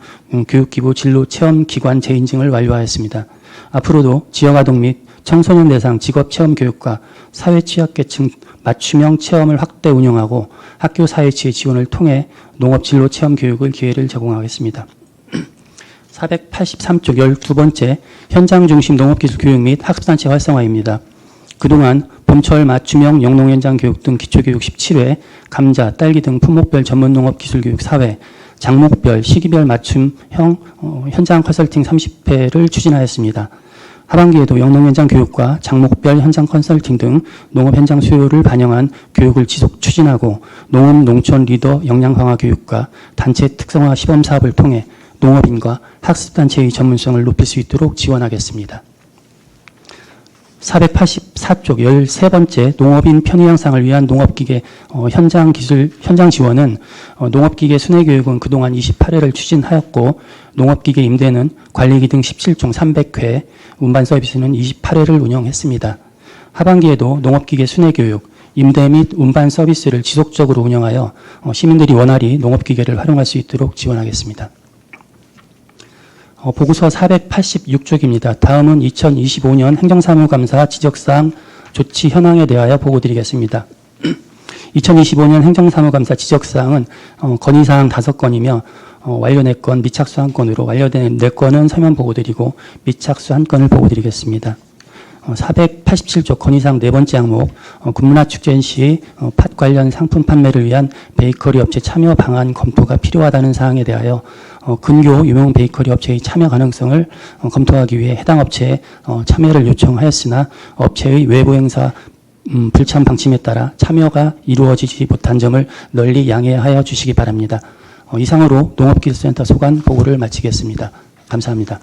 교육기부 진로 체험 기관 재인증을 완료하였습니다. 앞으로도 지역아동 및 청소년 대상 직업 체험 교육과 사회 취약계층 맞춤형 체험을 확대 운영하고 학교 사회치의 지원을 통해 농업 진로 체험 교육을 기회를 제공하겠습니다. 483쪽 12번째, 현장 중심 농업기술 교육 및 학습단체 활성화입니다. 그동안 봄철 맞춤형 영농현장 교육 등 기초교육 17회, 감자, 딸기 등 품목별 전문농업기술교육 4회, 작목별, 시기별 맞춤형 현장 컨설팅 30회를 추진하였습니다. 하반기에도 영농현장 교육과 작목별 현장 컨설팅 등 농업 현장 수요를 반영한 교육을 지속 추진하고, 농업 농촌 리더 역량 강화 교육과 단체 특성화 시범 사업을 통해 농업인과 학습단체의 전문성을 높일 수 있도록 지원하겠습니다. 484쪽 13번째 농업인 편의 향상을 위한 농업기계 현장 지원은 농업기계 순회교육은 그동안 28회를 추진하였고 농업기계 임대는 관리기 등 17종 300회, 운반 서비스는 28회를 운영했습니다. 하반기에도 농업기계 순회교육, 임대 및 운반 서비스를 지속적으로 운영하여 시민들이 원활히 농업기계를 활용할 수 있도록 지원하겠습니다. 보고서 486쪽입니다. 다음은 2025년 행정사무감사 지적사항 조치 현황에 대하여 보고드리겠습니다. 2025년 행정사무감사 지적사항은 건의사항 5건이며 완료된 건 미착수 1건으로 완료된 4건은 서면 보고드리고 미착수 1건을 보고드리겠습니다. 487조 건의사항 4번째 항목 군문화 축제 시 팥 관련 상품 판매를 위한 베이커리 업체 참여 방안 검토가 필요하다는 사항에 대하여 근교 유명 베이커리 업체의 참여 가능성을 검토하기 위해 해당 업체에 참여를 요청하였으나 업체의 외부 행사 불참 방침에 따라 참여가 이루어지지 못한 점을 널리 양해하여 주시기 바랍니다. 이상으로 농업기술센터 소관 보고를 마치겠습니다. 감사합니다.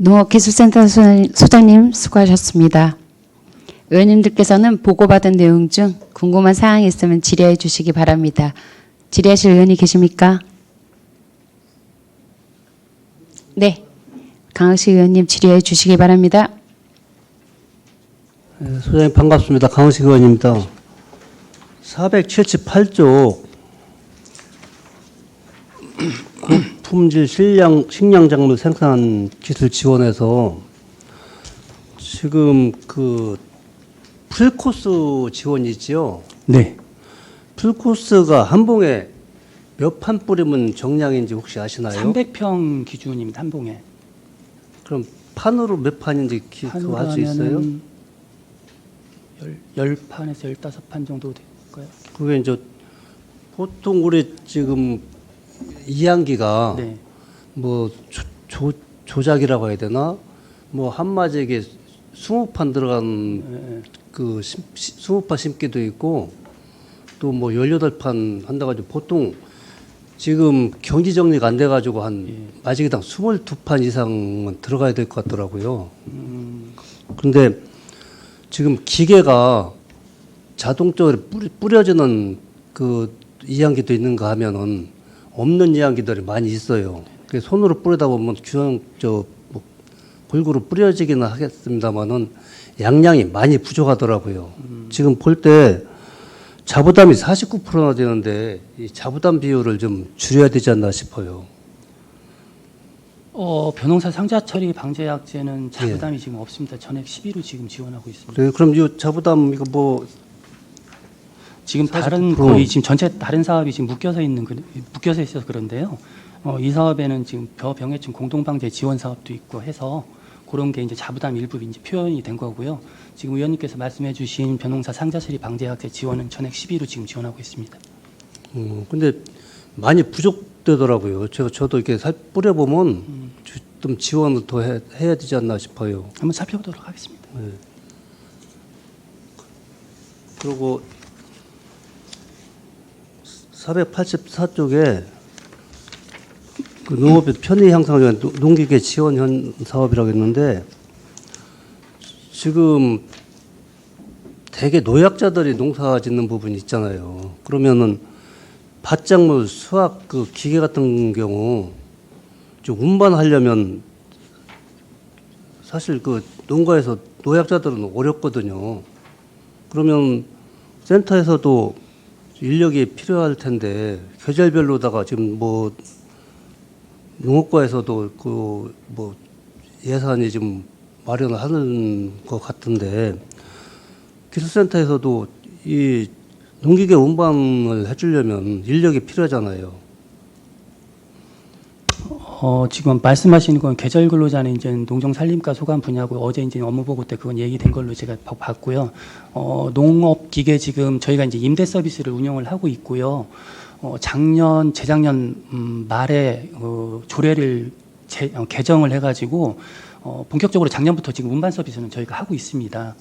농업기술센터 소장님 수고하셨습니다. 의원님들께서는 보고받은 내용 중 궁금한 사항이 있으면 질의해 주시기 바랍니다. 질의하실 의원이 계십니까? 네. 강학식 의원님 질의해 주시기 바랍니다. 네, 소장님 반갑습니다. 강원식 의원입니다. 478조 고품질 식량작물 생산 기술 지원에서 지금 그 풀코스 지원이지요. 네. 풀코스가 한 봉에 몇 판 뿌리면 정량인지 혹시 아시나요? 300평 기준입니다. 한 봉에. 그럼 판으로 몇 판인지 판으로 알 수 있어요? 하면은 10판에서 15판 정도 될까요? 그게 이제 보통 우리 지금 이항기가 네. 뭐 조작이라고 해야 되나? 뭐 한마디에 20판 들어간 그 20판 심기도 있고 또 뭐 18판 한다 가지고 보통 지금 경지 정리가 안 돼 가지고 한 마지기당 22판 이상은 들어가야 될 것 같더라고요. 그런데 지금 기계가 자동적으로 뿌려지는 그 이항기도 있는가 하면은 없는 이항기들이 많이 있어요. 그래서 손으로 뿌리다 보면 뭐 골고루 뿌려지기는 하겠습니다만은 양량이 많이 부족하더라고요. 지금 볼 때 자부담이 49%나 되는데 이 자부담 비율을 좀 줄여야 되지 않나 싶어요. 변홍사 상자 처리 방제약제는 자부담이 지금 없습니다. 전액 12로 지금 지원하고 있습니다. 그래, 그럼 이 자부담 이거 뭐 지금 다른 40%. 거의 지금 전체 다른 사업이 지금 묶여서 있어서 그런데요. 이 사업에는 지금 병해충 공동방제 지원 사업도 있고 해서 그런 게 이제 자부담 일부 이제 표현이 된 거고요. 지금 의원님께서 말씀해주신 변홍사 상자 처리 방제약제 지원은 전액 12로 지금 지원하고 있습니다. 근데 많이 부족되더라고요. 저도 이렇게 뿌려보면 좀 지원을 더 해야 되지 않나 싶어요. 한번 살펴보도록 하겠습니다. 네. 그리고 484쪽에 그 농업의 편의 향상을 위한 농기계 지원 사업이라고 했는데 지금 대개 노약자들이 농사 짓는 부분이 있잖아요. 그러면은 밭작물, 수확 그 기계 같은 경우 좀 운반하려면 사실 그 농가에서 노약자들은 어렵거든요. 그러면 센터에서도 인력이 필요할 텐데 계절별로다가 지금 뭐 농업과에서도 그 뭐 예산이 좀 마련을 하는 것 같은데 기술센터에서도 이 농기계 운반을 해주려면 인력이 필요하잖아요. 지금 말씀하시는 건 계절 근로자는 이제 농정산림과 소관 분야고 어제 이제 업무 보고 때 그건 얘기된 걸로 제가 봤고요. 농업 기계 지금 저희가 이제 임대 서비스를 운영을 하고 있고요. 재작년 말에 조례를 개정을 해가지고 본격적으로 작년부터 지금 운반 서비스는 저희가 하고 있습니다.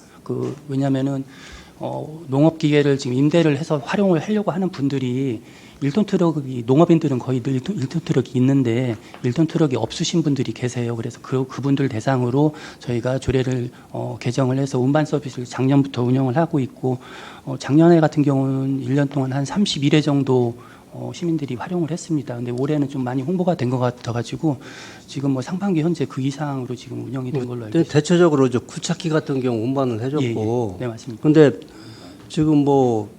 왜냐하면은 농업 기계를 지금 임대를 해서 활용을 하려고 하는 분들이 1톤 트럭이 농업인들은 거의 늘 1톤 트럭이 있는데 1톤 트럭이 없으신 분들이 계세요. 그래서 그분들 대상으로 저희가 조례를 개정을 해서 운반 서비스를 작년부터 운영을 하고 있고 작년에 같은 경우는 1년 동안 한 31회 정도 시민들이 활용을 했습니다. 근데 올해는 좀 많이 홍보가 된 것 같아가지고 지금 뭐 상반기 현재 그 이상으로 지금 운영이 된 걸로 알고 있습니다. 대체적으로 이제 구차키 같은 경우 운반을 해줬고. 네, 맞습니다. 근데 지금 뭐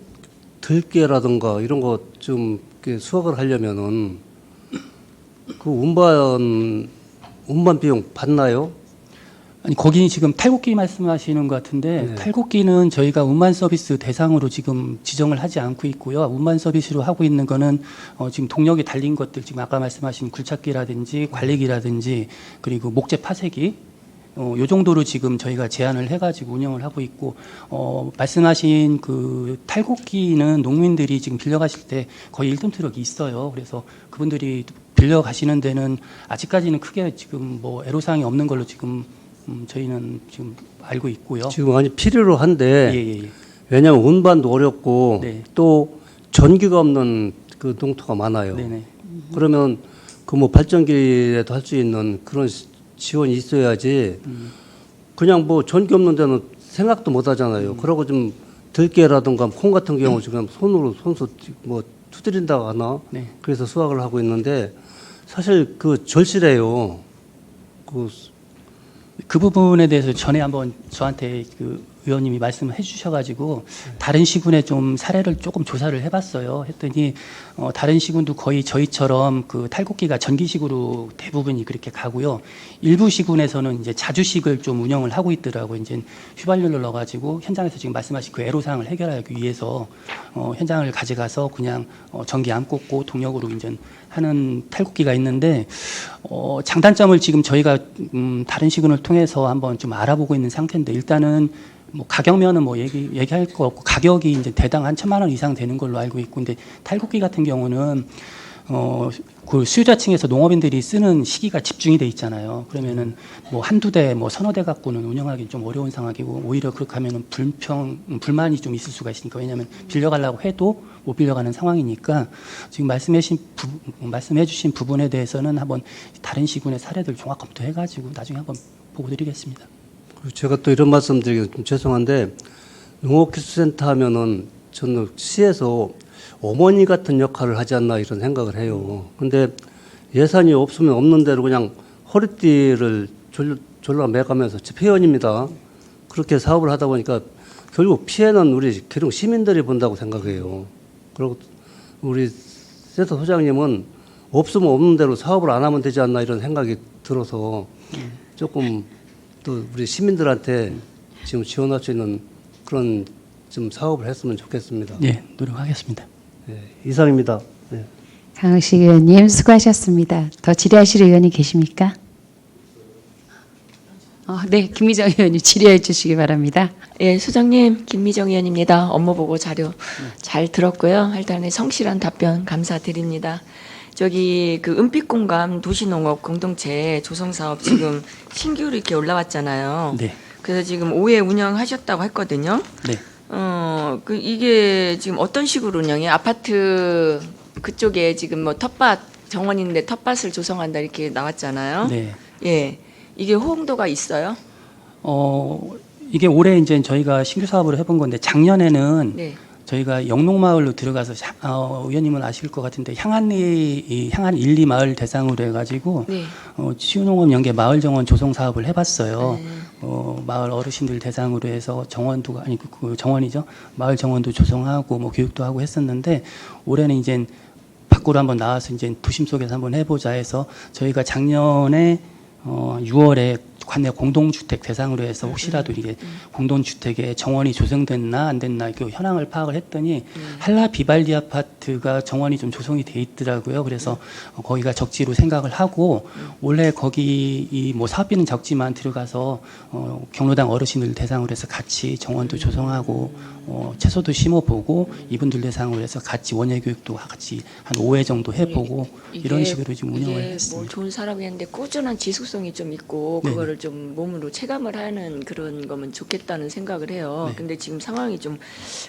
들깨라든가 이런 거 좀 수확을 하려면은 그 운반 비용 받나요? 아니 거기 지금 탈곡기 말씀하시는 것 같은데 네. 탈곡기는 저희가 운반 서비스 대상으로 지금 지정을 하지 않고 있고요. 운반 서비스로 하고 있는 거는 지금 동력이 달린 것들 지금 아까 말씀하신 굴착기라든지 관리기라든지 그리고 목재 파쇄기 요 정도로 지금 저희가 제한을 해가지고 운영을 하고 있고 말씀하신 그 탈곡기는 농민들이 지금 빌려가실 때 거의 1톤 트럭이 있어요. 그래서 그분들이 빌려가시는 데는 아직까지는 크게 지금 뭐 애로사항이 없는 걸로 지금 저희는 지금 알고 있고요. 지금 많이 필요로 한데 예. 왜냐하면 운반도 어렵고 네. 또 전기가 없는 그 농토가 많아요. 네네. 그러면 그 뭐 발전기라도 할 수 있는 그런 지원이 있어야지 그냥 뭐 전기 없는 데는 생각도 못 하잖아요. 그러고 좀 들깨라든가 콩 같은 경우 지금 손수 뭐 두드린다고 하나 네. 그래서 수확을 하고 있는데 사실 그 절실해요. 그 부분에 대해서 전에 한번 저한테 그 의원님이 말씀을 해주셔가지고 다른 시군에 좀 사례를 조금 조사를 해봤어요. 했더니 다른 시군도 거의 저희처럼 그 탈곡기가 전기식으로 대부분이 그렇게 가고요. 일부 시군에서는 이제 자주식을 좀 운영을 하고 있더라고요. 이제 휘발유를 넣어가지고 현장에서 지금 말씀하신 그 애로사항을 해결하기 위해서 현장을 가져가서 그냥 전기 안 꽂고 동력으로 이제 하는 탈곡기가 있는데 장단점을 지금 저희가 다른 시군을 통해서 한번 좀 알아보고 있는 상태인데 일단은 뭐 가격면은 뭐 얘기할 거 없고 가격이 이제 대당 한 1,000만 원 이상 되는 걸로 알고 있고 근데 탈곡기 같은 경우는 그 수요자층에서 농업인들이 쓰는 시기가 집중이 돼 있잖아요. 그러면은 뭐 한두 대, 뭐 서너 대 갖고는 운영하기 좀 어려운 상황이고 오히려 그렇게 하면은 불만이 좀 있을 수가 있으니까 왜냐하면 빌려가려고 해도 못 빌려가는 상황이니까 지금 말씀해 주신 부분에 대해서는 한번 다른 시군의 사례들 종합 검토해가지고 나중에 한번 보고 드리겠습니다. 제가 또 이런 말씀 드리기 좀 죄송한데 농업기술센터 하면은 저는 시에서 어머니 같은 역할을 하지 않나 이런 생각을 해요. 근데 예산이 없으면 없는 대로 그냥 허리띠를 졸라 매가면서 제 회원입니다. 그렇게 사업을 하다 보니까 결국 피해는 우리 계룡 시민들이 본다고 생각해요. 그리고 우리 센터 소장님은 없으면 없는 대로 사업을 안 하면 되지 않나 이런 생각이 들어서 조금 또 우리 시민들한테 지금 지원할 수 있는 그런 좀 사업을 했으면 좋겠습니다. 네, 노력하겠습니다. 네, 이상입니다. 네. 강흥식 의원님 수고하셨습니다. 더 질의하실 의원이 계십니까? 네, 김미정 의원님 질의해 주시기 바랍니다. 예, 소장님 김미정 의원입니다. 업무 보고 자료 잘 들었고요. 일단은 성실한 답변 감사드립니다. 저기 그 은빛공감 도시농업 공동체 조성 사업 지금 신규로 이렇게 올라왔잖아요. 네. 그래서 지금 5회 운영하셨다고 했거든요. 네. 그 이게 지금 어떤 식으로 운영해요? 아파트 그쪽에 지금 뭐 텃밭 정원인데 텃밭을 조성한다 이렇게 나왔잖아요. 네. 예. 이게 호응도가 있어요? 이게 올해 이제 저희가 신규 사업으로 해본 건데 작년에는 네. 저희가 영농마을로 들어가서 의원님은 아실 것 같은데 향한 1, 2마을 대상으로 해가지고 네. 치유농업 연계 마을정원 조성 사업을 해봤어요. 네. 마을 어르신들 대상으로 해서 정원도 아니 그 정원이죠. 마을 정원도 조성하고 뭐 교육도 하고 했었는데 올해는 이제 밖으로 한번 나와서 이제 도심 속에서 한번 해보자 해서 저희가 작년에 6월에 관내 공동주택 대상으로 해서 혹시라도 이게 공동주택에 정원이 조성됐나 안 됐나 그 현황을 파악을 했더니 한라 비발디 아파트가 정원이 좀 조성이 돼 있더라고요. 그래서 거기가 적지로 생각을 하고 원래 거기 이 뭐 사업비는 적지만 들어가서 경로당 어르신들 대상으로 해서 같이 정원도 조성하고 채소도 심어보고 이분들 대상으로 해서 같이 원예 교육도 같이 한 5회 정도 해보고 이런 식으로 지금 운영을 이게 했습니다. 뭐 좋은 사람이었는데 꾸준한 지속성이 좀 있고 네네. 그거를 좀 몸으로 체감을 하는 그런 거면 좋겠다는 생각을 해요. 네. 근데 지금 상황이 좀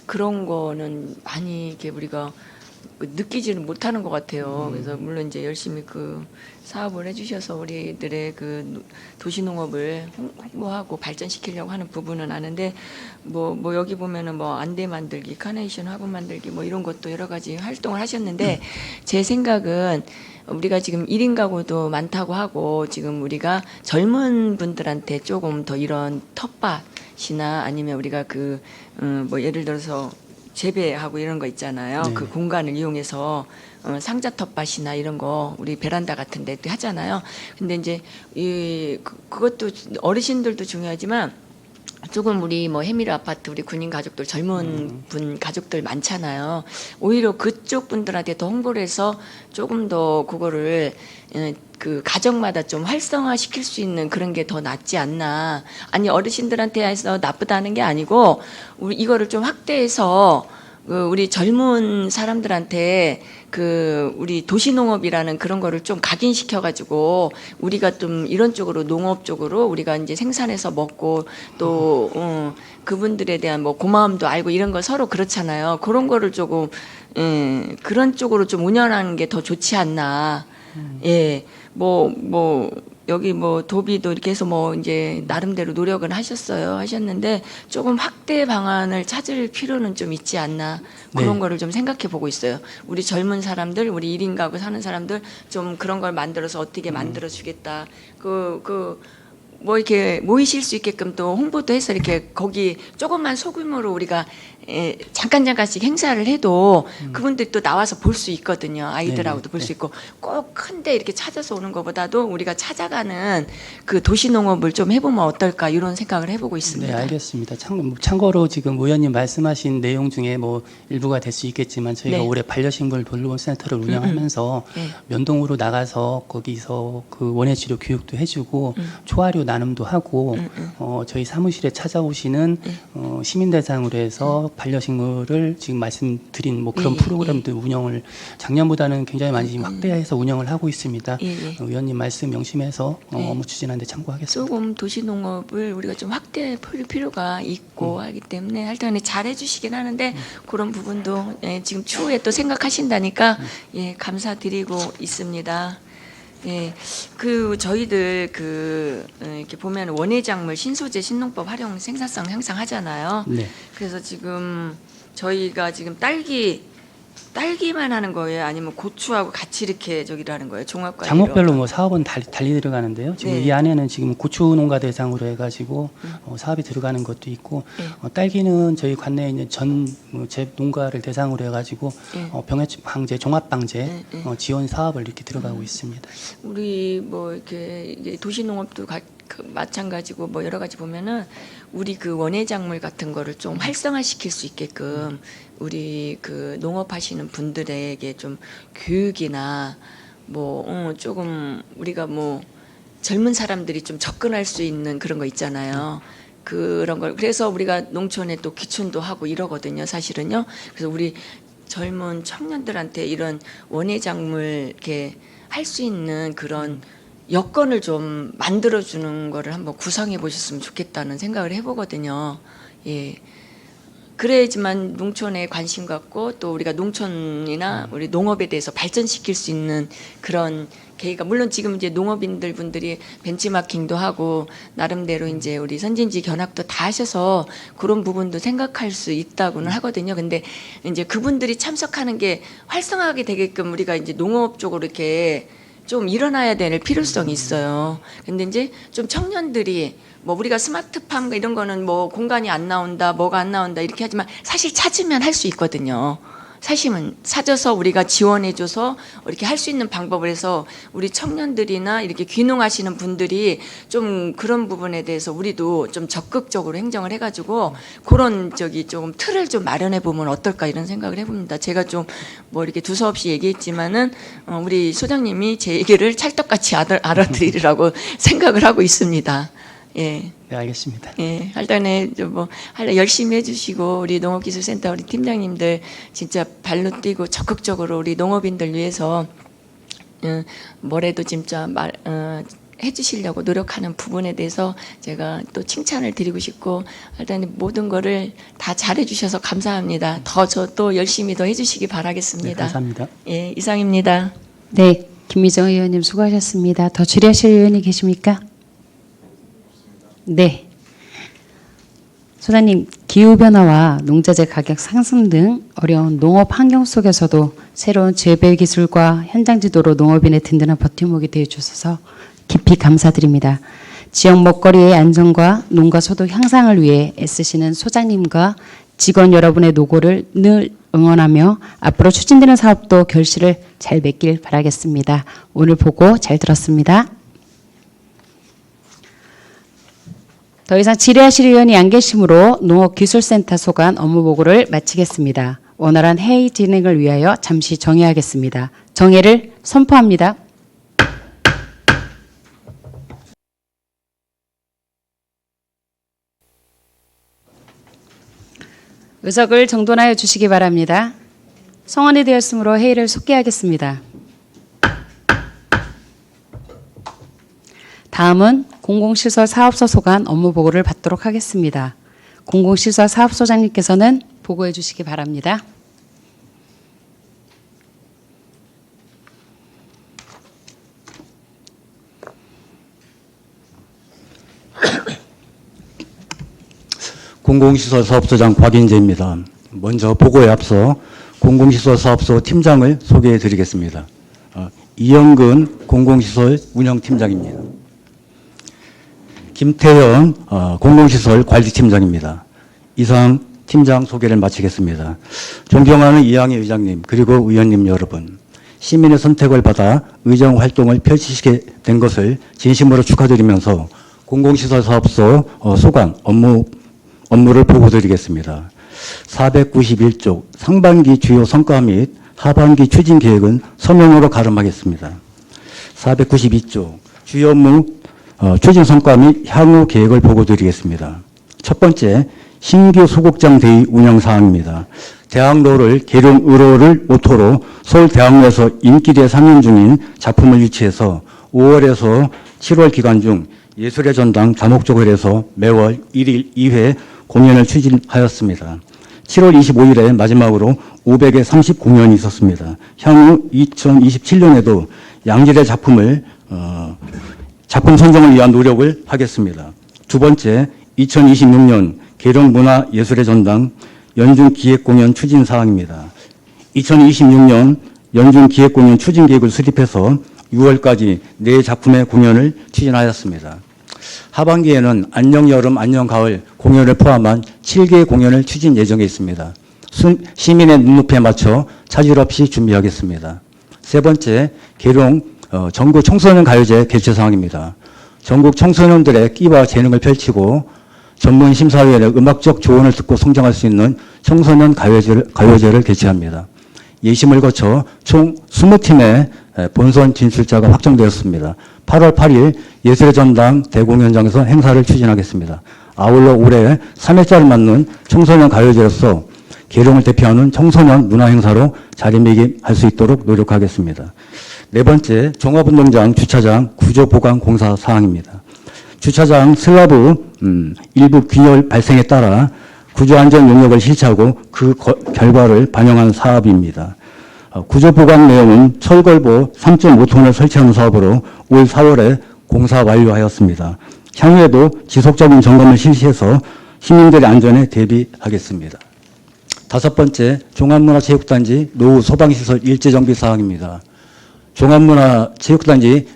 그런 거는 많이 이렇게 우리가 느끼지는 못하는 것 같아요. 그래서 물론 이제 열심히 그 사업을 해주셔서 우리들의 그 도시농업을 홍보하고 발전시키려고 하는 부분은 아는데 뭐 여기 보면은 뭐 안대 만들기, 카네이션 화분 만들기 뭐 이런 것도 여러 가지 활동을 하셨는데 제 생각은 우리가 지금 1인 가구도 많다고 하고 지금 우리가 젊은 분들한테 조금 더 이런 텃밭이나 아니면 우리가 그 뭐 예를 들어서 재배하고 이런 거 있잖아요. 네. 그 공간을 이용해서 상자 텃밭이나 이런 거 우리 베란다 같은 데 하잖아요. 근데 이제 그것도 어르신들도 중요하지만 조금 우리 뭐 해미르 아파트 우리 군인 가족들 젊은 분 가족들 많잖아요. 오히려 그쪽 분들한테 더 홍보를 해서 조금 더 그거를 그 가정마다 좀 활성화 시킬 수 있는 그런 게 더 낫지 않나. 아니 어르신들한테 해서 나쁘다는 게 아니고 우리 이거를 좀 확대해서 우리 젊은 사람들한테 그 우리 도시농업이라는 그런 거를 좀 각인시켜 가지고 우리가 좀 이런 쪽으로 농업 쪽으로 우리가 이제 생산해서 먹고 또 그분들에 대한 뭐 고마움도 알고 이런 거 서로 그렇잖아요. 그런 거를 조금 그런 쪽으로 좀 운영하는 게 더 좋지 않나. 예. 뭐 여기 뭐 도비도 이렇게 해서 뭐 이제 나름대로 노력은 하셨는데 조금 확대 방안을 찾을 필요는 좀 있지 않나 그런 네. 거를 좀 생각해 보고 있어요. 우리 젊은 사람들, 우리 1인 가구 사는 사람들 좀 그런 걸 만들어서 어떻게 만들어 주겠다. 뭐 이렇게 모이실 수 있게끔 또 홍보도 해서 이렇게 거기 조금만 소규모로 우리가 잠깐씩 행사를 해도 그분들이 또 나와서 볼 수 있거든요. 아이들하고도 볼 수 있고 꼭 큰데 이렇게 찾아서 오는 것보다도 우리가 찾아가는 그 도시농업을 좀 해보면 어떨까 이런 생각을 해보고 있습니다. 네, 알겠습니다. 참고로 지금 의원님 말씀하신 내용 중에 뭐 일부가 될 수 있겠지만 저희가 네. 올해 반려식물 돌봄 센터를 운영하면서 네. 면동으로 나가서 거기서 그 원예치료 교육도 해주고 초화류 나눔도 하고 저희 사무실에 찾아오시는 시민 대상으로 해서 반려식물을 지금 말씀드린 뭐 그런 예, 프로그램도 운영을 작년보다는 굉장히 많이 지금 확대해서 운영을 하고 있습니다. 예, 예. 의원님 말씀 명심해서 예. 업무 추진하는 데 참고하겠습니다. 조금 도시농업을 우리가 좀 확대할 필요가 있고 하기 때문에 하여튼 잘해 주시긴 하는데 그런 부분도 지금 추후에 또 생각하신다니까 감사드리고 있습니다. 예, 저희들 이렇게 보면 원예작물 신소재 신농법 활용 생산성 향상하잖아요. 네. 그래서 지금 저희가 지금 딸기만 하는 거예요? 아니면 고추하고 같이 이렇게 저기를 하는 거예요? 종합과일로? 작목별로 뭐 사업은 달리 들어가는데요. 지금 네. 이 안에는 지금 고추 농가 대상으로 해가지고 사업이 들어가는 것도 있고 딸기는 저희 관내에 있는 제 농가를 대상으로 해가지고 병해 방제, 종합 방제 지원 사업을 이렇게 들어가고 있습니다. 우리 뭐 이렇게 이제 도시농업도 마찬가지고 뭐 여러 가지 보면은 우리 그 원예작물 같은 거를 좀 활성화시킬 수 있게끔 우리 그 농업하시는 분들에게 좀 교육이나 뭐 조금 우리가 뭐 젊은 사람들이 좀 접근할 수 있는 그런 거 있잖아요. 그런 걸 그래서 우리가 농촌에 또 귀촌도 하고 이러거든요. 사실은요. 그래서 우리 젊은 청년들한테 이런 원예작물 이렇게 할 수 있는 그런 여건을 좀 만들어주는 거를 한번 구성해 보셨으면 좋겠다는 생각을 해보거든요. 예. 그래야지만 농촌에 관심 갖고 또 우리가 농촌이나 우리 농업에 대해서 발전시킬 수 있는 그런 계기가 물론 지금 이제 농업인들 분들이 벤치마킹도 하고 나름대로 이제 우리 선진지 견학도 다 하셔서 그런 부분도 생각할 수 있다고는 하거든요. 근데 이제 그분들이 참석하는 게 활성화하게 되게끔 우리가 이제 농업 쪽으로 이렇게 좀 일어나야 될 필요성이 있어요. 근데 이제 좀 청년들이 뭐 우리가 스마트팜 이런 거는 뭐 공간이 안 나온다, 뭐가 안 나온다 이렇게 하지만 사실 찾으면 할 수 있거든요. 사실은 찾아서 우리가 지원해줘서 이렇게 할 수 있는 방법을 해서 우리 청년들이나 이렇게 귀농하시는 분들이 좀 그런 부분에 대해서 우리도 좀 적극적으로 행정을 해가지고 그런 조금 틀을 좀 마련해 보면 어떨까 이런 생각을 해봅니다. 제가 좀 뭐 이렇게 두서없이 얘기했지만은 우리 소장님이 제 얘기를 찰떡같이 알아들으리라고 생각을 하고 있습니다. 예. 네, 알겠습니다. 예, 할단에 열심히 해주시고 우리 농업기술센터 우리 팀장님들 진짜 발로 뛰고 적극적으로 우리 농업인들 위해서 뭐래도 진짜 해주시려고 노력하는 부분에 대해서 제가 또 칭찬을 드리고 싶고 일단 모든 거를 다 잘해주셔서 감사합니다. 더 저 또 열심히 더 해주시기 네, 바라겠습니다. 감사합니다. 예, 이상입니다. 네, 김미정 의원님 수고하셨습니다. 더 질의하실 의원이 계십니까? 네. 소장님, 기후변화와 농자재 가격 상승 등 어려운 농업 환경 속에서도 새로운 재배 기술과 현장 지도로 농업인의 든든한 버팀목이 되어주셔서 깊이 감사드립니다. 지역 먹거리의 안정과 농가 소득 향상을 위해 애쓰시는 소장님과 직원 여러분의 노고를 늘 응원하며 앞으로 추진되는 사업도 결실을 잘 맺길 바라겠습니다. 오늘 보고 잘 들었습니다. 더 이상 질의하실 의원이 안 계시므로 농업기술센터 소관 업무보고를 마치겠습니다. 원활한 회의 진행을 위하여 잠시 정회하겠습니다. 정회를 선포합니다. 의석을 정돈하여 주시기 바랍니다. 성원이 되었으므로 회의를 속기하겠습니다. 다음은 공공시설 사업소 소관 업무보고를 받도록 하겠습니다. 공공시설 사업소장님께서는 보고해 주시기 바랍니다. 공공시설 사업소장 곽인재입니다. 먼저 보고에 앞서 공공시설 사업소 팀장을 소개해 드리겠습니다. 이영근 공공시설 운영팀장입니다. 김태현 공공시설 관리팀장입니다. 이상 팀장 소개를 마치겠습니다. 존경하는 이항희 의장님 그리고 의원님 여러분, 시민의 선택을 받아 의정활동을 펼치시게 된 것을 진심으로 축하드리면서 공공시설 사업소 소관 업무를 보고드리겠습니다. 491쪽 상반기 주요 성과 및 하반기 추진 계획은 서명으로 가름하겠습니다. 492쪽 주요 업무 추진 성과 및 향후 계획을 보고드리겠습니다. 첫 번째, 신규 소극장 대의 운영 사항입니다. 대학로를 계룡의로를 모토로 서울대학로에서 인기대 상연 중인 작품을 유치해서 5월에서 7월 기간 중 예술의 전당 다목적을 해서 매월 1일 2회 공연을 추진하였습니다. 7월 25일에 마지막으로 500의 30 공연이 있었습니다. 향후 2027년에도 양질의 작품을 작품 선정을 위한 노력을 하겠습니다. 두 번째, 2026년 계룡문화예술의 전당 연중기획공연 추진 사항입니다. 2026년 연중기획공연 추진 계획을 수립해서 6월까지 4작품의 공연을 추진하였습니다. 하반기에는 안녕여름, 안녕가을 공연을 포함한 7개의 공연을 추진 예정에 있습니다. 시민의 눈높이에 맞춰 차질 없이 준비하겠습니다. 세 번째, 계룡 전국 청소년 가요제 개최 사항입니다. 전국 청소년들의 끼와 재능을 펼치고 전문 심사위원회 음악적 조언을 듣고 성장할 수 있는 청소년 가요제를 개최합니다. 예심을 거쳐 총 20팀의 본선 진출자가 확정되었습니다. 8월 8일 예술의 전당 대공연장에서 행사를 추진하겠습니다. 아울러 올해 3회째를 맞는 청소년 가요제로서 계룡을 대표하는 청소년 문화 행사로 자리매김할 수 있도록 노력하겠습니다. 네 번째, 종합운동장 주차장 구조 보강 공사 사항입니다. 주차장 슬라브 일부 균열 발생에 따라 구조안전 용역을 실시하고 그 결과를 반영한 사업입니다. 구조 보강 내용은 철걸보 3.5톤을 설치하는 사업으로 올 4월에 공사 완료하였습니다. 향후에도 지속적인 점검을 실시해서 시민들의 안전에 대비하겠습니다. 다섯 번째, 종합문화체육단지 노후 소방시설 일제정비 사항입니다. 종합문화체육단지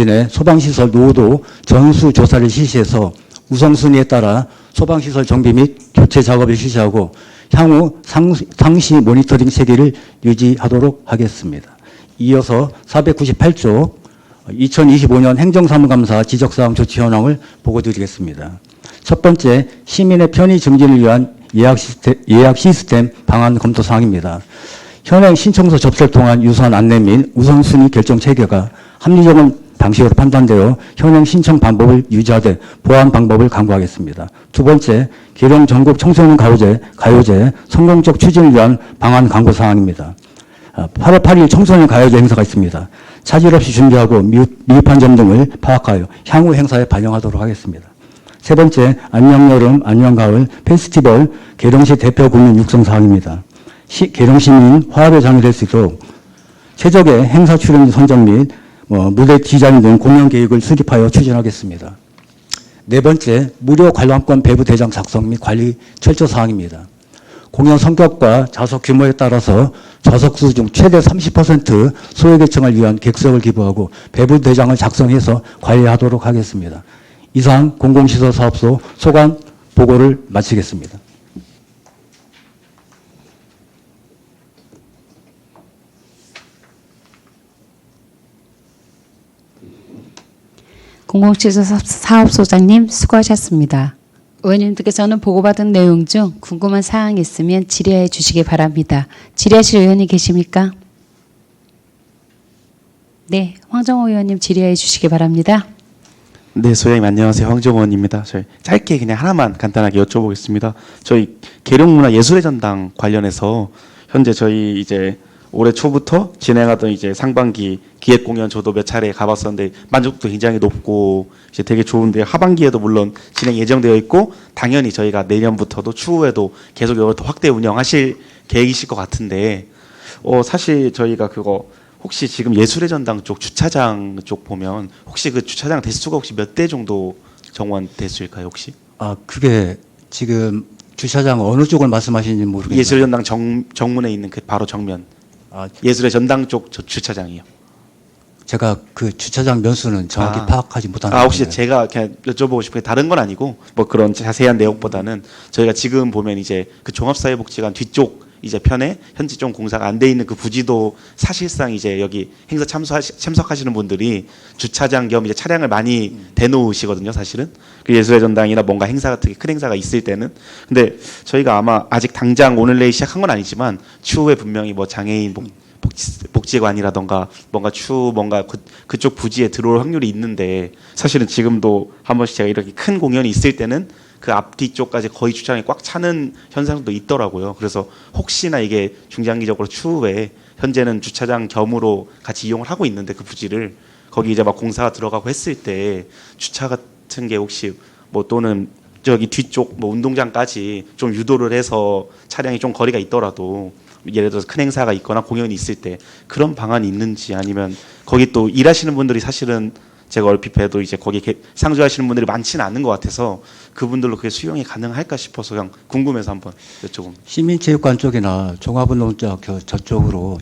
내 소방시설 노후도 전수조사를 실시해서 우선순위에 따라 소방시설 정비 및 교체 작업을 실시하고 향후 상시 모니터링 체계를 유지하도록 하겠습니다. 이어서 498조 2025년 행정사무감사 지적사항 조치 현황을 보고드리겠습니다. 첫 번째, 시민의 편의 증진을 위한 예약 시스템 방안 검토 사항입니다. 현행 신청서 접수를 통한 유선 안내 및 우선순위 결정 체계가 합리적인 방식으로 판단되어 현행 신청 방법을 유지하되 보완 방법을 강구하겠습니다. 두 번째, 계룡 전국 청소년 가요제 성공적 추진을 위한 방안 강구 사항입니다. 8월 8일 청소년 가요제 행사가 있습니다. 차질 없이 준비하고 미흡한 점 등을 파악하여 향후 행사에 반영하도록 하겠습니다. 세 번째, 안녕여름, 안녕가을 페스티벌 계룡시 대표 공연 육성 사항입니다. 계룡시민 화합의 장이 될 수 있도록 최적의 행사 출연지 선정 및 무대 디자인 등 공연 계획을 수립하여 추진하겠습니다. 네 번째, 무료 관람권 배부 대장 작성 및 관리 철저 사항입니다. 공연 성격과 좌석 규모에 따라서 좌석수 중 최대 30% 소외계층을 위한 객석을 기부하고 배부 대장을 작성해서 관리하도록 하겠습니다. 이상 공공시설 사업소 소관 보고를 마치겠습니다. 공공시설 사업소장님 수고하셨습니다. 의원님들께서는 보고받은 내용 중 궁금한 사항이 있으면 질의해 주시기 바랍니다. 질의하실 의원이 계십니까? 네, 황정호 의원님 질의해 주시기 바랍니다. 네, 소장님 안녕하세요. 황정호 의원입니다. 저희 짧게 그냥 하나만 간단하게 여쭤보겠습니다. 저희 계룡문화예술의 전당 관련해서 현재 저희 이제 올해 초부터 진행하던 이제 상반기 기획 공연 저도 몇 차례 가봤었는데 만족도 굉장히 높고 이제 되게 좋은데 하반기에도 물론 진행 예정되어 있고 당연히 저희가 내년부터도 추후에도 계속 이걸 더 확대 운영하실 계획이실 것 같은데 사실 저희가 그거 혹시 지금 예술의 전당 쪽 주차장 쪽 보면 혹시 그 주차장 대수가 혹시 몇 대 정도 정원 대수일까요 혹시? 그게 지금 주차장 어느 쪽을 말씀하시는지 모르겠는데 예술의 전당 정문에 있는 그 바로 정면. 예술의 전당 쪽 주차장이요. 제가 그 주차장 면수는 정확히 파악하지 못하는 혹시 제가 그냥 여쭤보고 싶은 게 다른 건 아니고 뭐 그런 자세한 내용보다는 저희가 지금 보면 이제 그 종합사회복지관 뒤쪽 이제 편에 현재 좀 공사가 안 돼 있는 그 부지도 사실상 이제 여기 행사 참석하시는 분들이 주차장 겸 이제 차량을 많이 대놓으시거든요, 사실은. 그 예술의 전당이나 뭔가 행사 같은 큰 행사가 있을 때는. 근데 저희가 아마 아직 당장 오늘 내일 시작한 건 아니지만 추후에 분명히 뭐 장애인 복지관이라던가 뭔가 뭔가 그쪽 부지에 들어올 확률이 있는데 사실은 지금도 한 번씩 제가 이렇게 큰 공연이 있을 때는 그 앞뒤쪽까지 거의 주차장이 꽉 차는 현상도 있더라고요. 그래서 혹시나 이게 중장기적으로 추후에 현재는 주차장 겸으로 같이 이용을 하고 있는데 그 부지를 거기 이제 막 공사가 들어가고 했을 때 주차 같은 게 혹시 뭐 또는 저기 뒤쪽 뭐 운동장까지 좀 유도를 해서 차량이 좀 거리가 있더라도 예를 들어서 큰 행사가 있거나 공연이 있을 때 그런 방안이 있는지 아니면 거기 또 일하시는 분들이 사실은 제가 얼핏 봬도 이제 거기 상주하시는 분들이 많지는 않은 것 같아서 그분들로 그게 수용이 가능할까 싶어서 그냥 궁금해서 한번 여쭤봅니다. 시민체육관 쪽이나 종합운동장 저쪽으로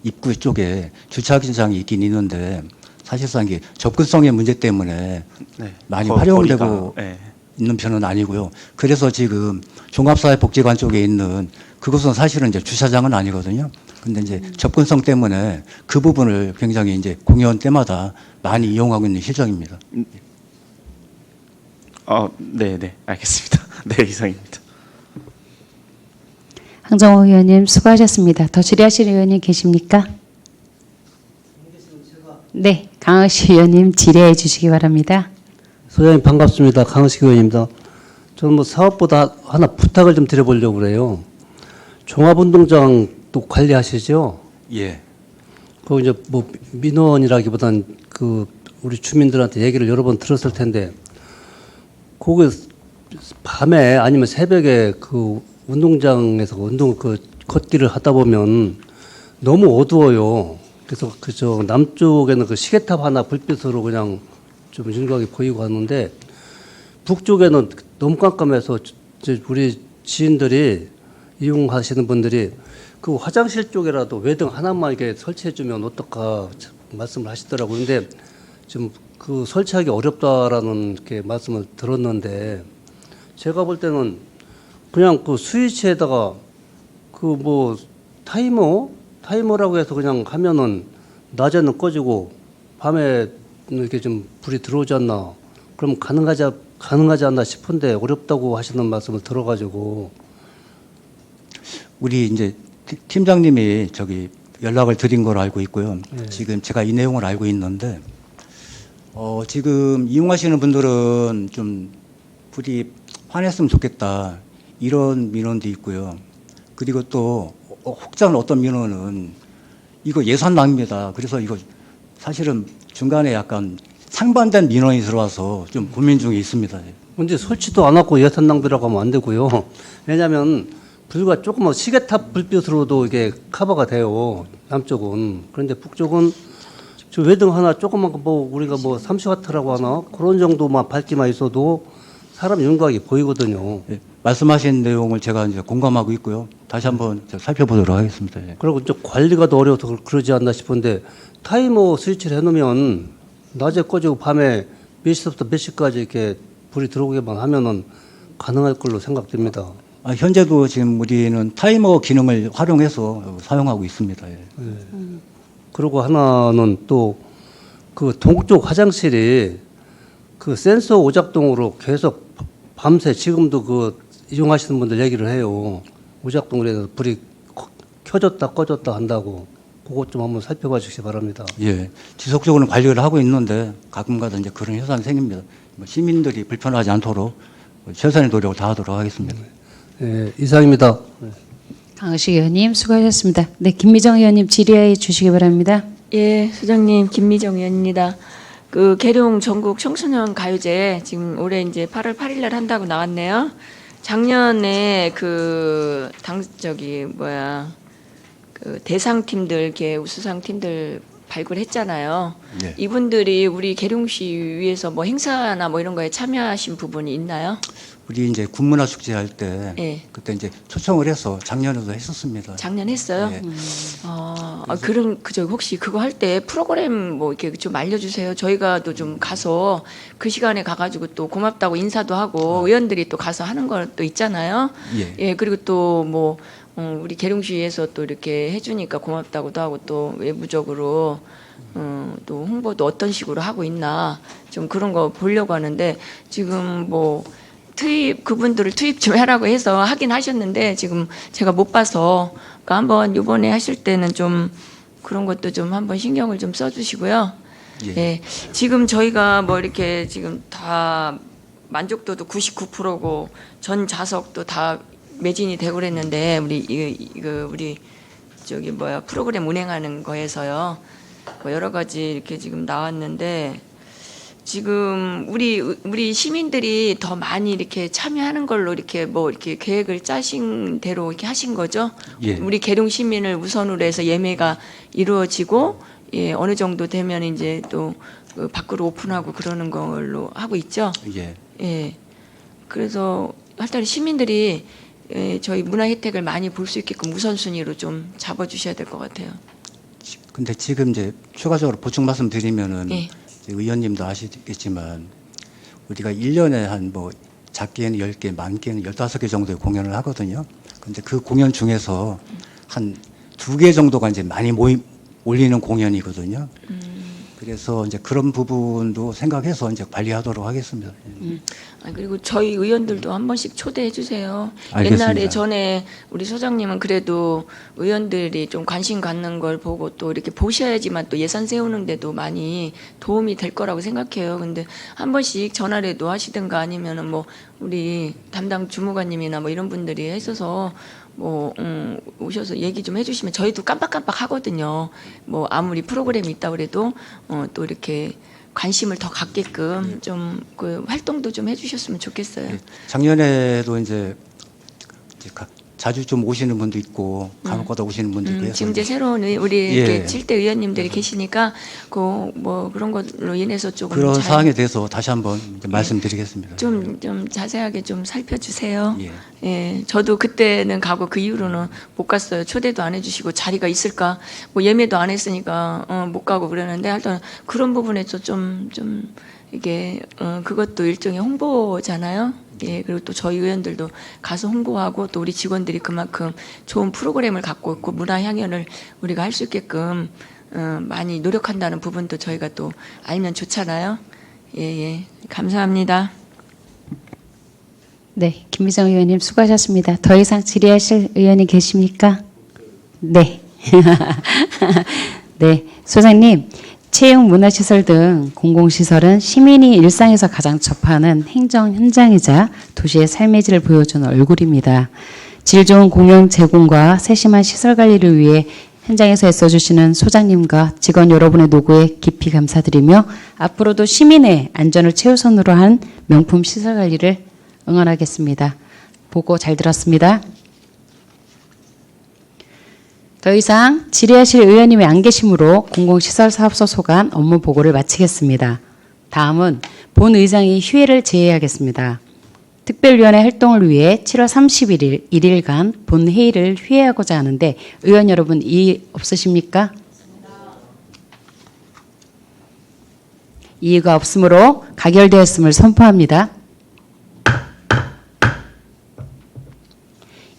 입구 쪽에 주차장이 있긴 있는데 사실상 이게 접근성의 문제 때문에 많이 활용되고 있는 편은 아니고요. 그래서 지금 종합사회복지관 쪽에 있는 그것은 사실은 이제 주차장은 아니거든요. 근데 이제 접근성 때문에 그 부분을 굉장히 이제 공연 때마다 많이 이용하고 있는 실정입니다. 네, 알겠습니다. 네, 이상입니다. 황정호 의원님 수고하셨습니다. 더 질의하실 의원님 계십니까? 네, 강의식 의원님 질의해 주시기 바랍니다. 소장님 반갑습니다. 강의식 의원입니다. 저는 뭐 사업보다 하나 부탁을 좀 드려보려고 그래요. 종합운동장도 관리하시죠? 예. 그 이제 뭐 민원이라기보단 그 우리 주민들한테 얘기를 여러 번 들었을 텐데 거기 밤에 아니면 새벽에 그 운동장에서 걷기를 하다 보면 너무 어두워요. 그래서 그저 남쪽에는 그 시계탑 하나 불빛으로 그냥 좀 윤곽이 보이고 하는데 북쪽에는 너무 깜깜해서 우리 지인들이 이용하시는 분들이 그 화장실 쪽이라도 외등 하나만 이렇게 설치해주면 어떨까 말씀을 하시더라고요. 근데 좀 그 설치하기 어렵다라는 이렇게 말씀을 들었는데 제가 볼 때는 그냥 그 스위치에다가 그 뭐 타이머라고 해서 그냥 하면은 낮에는 꺼지고 밤에 이렇게 좀 불이 들어오지 않나. 그럼 가능하지 않나 싶은데 어렵다고 하시는 말씀을 들어가지고. 우리 이제 팀장님이 저기 연락을 드린 걸 알고 있고요. 네. 지금 제가 이 내용을 알고 있는데 지금 이용하시는 분들은 좀 불이 환했으면 좋겠다 이런 민원도 있고요. 그리고 또 혹자는 어떤 민원은 이거 예산 낭비다. 그래서 이거 사실은 중간에 약간 상반된 민원이 들어와서 좀 고민 중에 있습니다. 언제 설치도 안 하고 예산 낭비라고 하면 안 되고요. 왜냐하면 불과 조그만 시계탑 불빛으로도 이게 커버가 돼요. 남쪽은. 그런데 북쪽은 저 외등 하나 조그만 거 뭐 우리가 뭐 30와트라고 하나 그런 정도만 밝기만 있어도 사람 윤곽이 보이거든요. 예, 말씀하신 내용을 제가 이제 공감하고 있고요. 다시 한번 제가 살펴보도록 하겠습니다. 예. 그리고 좀 관리가 더 어려워서 그러지 않나 싶은데 타이머 스위치를 해놓으면 낮에 꺼지고 밤에 몇 시부터 몇 시까지 이렇게 불이 들어오게만 하면은 가능할 걸로 생각됩니다. 현재도 지금 우리는 타이머 기능을 활용해서 사용하고 있습니다. 예. 그리고 하나는 또 그 동쪽 화장실이 그 센서 오작동으로 계속 밤새 지금도 그 이용하시는 분들 얘기를 해요. 오작동으로 해서 불이 켜졌다 꺼졌다 한다고. 그것 좀 한번 살펴봐 주시기 바랍니다. 예, 지속적으로 관리를 하고 있는데 가끔가다 이제 그런 현상이 생깁니다. 시민들이 불편하지 않도록 최선의 노력을 다하도록 하겠습니다. 예, 이상입니다. 강의식 의원님 수고하셨습니다. 네, 김미정 의원님 질의해 주시기 바랍니다. 예, 소장님 김미정 의원입니다. 그 계룡 전국 청소년 가요제 지금 올해 이제 8월 8일 날 한다고 나왔네요. 작년에 그 그 대상 팀들 이렇게 우수상 팀들 발굴했잖아요. 예. 이분들이 우리 계룡시 위에서 뭐 행사나 뭐 이런 거에 참여하신 부분이 있나요? 우리 이제 군문화 축제 할 때 예. 그때 이제 초청을 해서 작년에도 했었습니다. 작년 했어요. 예. 그럼 그저 혹시 그거 할 때 프로그램 뭐 이렇게 좀 알려주세요. 저희가 또 좀 가서 그 시간에 가가지고 또 고맙다고 인사도 하고 의원들이 또 가서 하는 걸 또 있잖아요. 예. 그리고 또 뭐 우리 계룡시에서 또 이렇게 해주니까 고맙다고도 하고 또 외부적으로 또 홍보도 어떤 식으로 하고 있나 좀 그런 거 보려고 하는데 지금 뭐. 그분들을 투입 좀 해라고 해서 하긴 하셨는데 지금 제가 못 봐서 그러니까 한번 이번에 하실 때는 좀 그런 것도 좀 한번 신경을 좀 써주시고요. 예. 예. 지금 저희가 뭐 이렇게 지금 다 만족도도 99%고 전 좌석도 다 매진이 되고 그랬는데 우리 저기 프로그램 운행하는 거에서요. 뭐 여러 가지 이렇게 지금 나왔는데. 지금 우리 시민들이 더 많이 이렇게 참여하는 걸로 이렇게 뭐 이렇게 계획을 짜신 대로 이렇게 하신 거죠? 예. 우리 계룡 시민을 우선으로 해서 예매가 이루어지고 예, 어느 정도 되면 이제 또 그 밖으로 오픈하고 그러는 걸로 하고 있죠. 예. 예. 그래서 하여튼 시민들이 예, 저희 문화 혜택을 많이 볼 수 있게끔 우선순위로 좀 잡아주셔야 될 것 같아요. 근데 지금 이제 추가적으로 보충 말씀드리면은 예. 의원님도 아시겠지만 우리가 1년에 한 뭐 작게는 10개, 많게는 15개 정도의 공연을 하거든요. 근데 그 공연 중에서 한 2개 정도가 이제 많이 올리는 공연이거든요. 그래서 이제 그런 부분도 생각해서 이제 관리하도록 하겠습니다. 그리고 저희 의원들도 한 번씩 초대해 주세요. 알겠습니다. 옛날에 전에 우리 소장님은 그래도 의원들이 좀 관심 갖는 걸 보고 또 이렇게 보셔야지만 또 예산 세우는데도 많이 도움이 될 거라고 생각해요. 근데 한 번씩 전화라도 하시든가 아니면은 뭐 우리 담당 주무관님이나 뭐 이런 분들이 해서서 뭐 오셔서 얘기 좀 해주시면 저희도 깜빡깜빡 하거든요. 뭐 아무리 프로그램이 있다 그래도 또 이렇게 관심을 더 갖게끔 좀 그 활동도 좀 해주셨으면 좋겠어요. 예. 작년에도 이제 자주 좀 오시는 분도 있고 간혹가다 오시는 분도 있고 해서 지금 이제 새로운 우리 예. 이렇게 7대 의원님들이 계시니까 그 뭐 그런 걸로 인해서 조금 그런 잘 사항에 대해서 다시 한번 말씀드리겠습니다. 좀 자세하게 좀 살펴주세요. 예. 예, 저도 그때는 가고 그 이후로는 못 갔어요. 초대도 안 해주시고 자리가 있을까, 뭐 예매도 안 했으니까 못 가고 그러는데 하여튼 그런 부분에서 좀 이게 그것도 일종의 홍보잖아요. 예, 그리고 또 저희 의원들도 가서 홍보하고 또 우리 직원들이 그만큼 좋은 프로그램을 갖고 있고 문화 향연을 우리가 할 수 있게끔 많이 노력한다는 부분도 저희가 또 알면 좋잖아요. 예, 감사합니다. 네, 김미정 의원님 수고하셨습니다. 더 이상 질의하실 의원이 계십니까? 네. 네, 소장님. 체육, 문화시설 등 공공시설은 시민이 일상에서 가장 접하는 행정 현장이자 도시의 삶의 질을 보여주는 얼굴입니다. 질 좋은 공영 제공과 세심한 시설 관리를 위해 현장에서 애써주시는 소장님과 직원 여러분의 노고에 깊이 감사드리며 앞으로도 시민의 안전을 최우선으로 한 명품 시설 관리를 응원하겠습니다. 보고 잘 들었습니다. 더 이상 질의하실 의원님이 안 계시므로 공공시설사업소 소관 업무 보고를 마치겠습니다. 다음은 본 의장이 휴회를 제의하겠습니다. 특별위원회 활동을 위해 7월 31일 1일간 본회의를 휴회하고자 하는데 의원 여러분 이의 없으십니까? 이의가 없으므로 가결되었음을 선포합니다.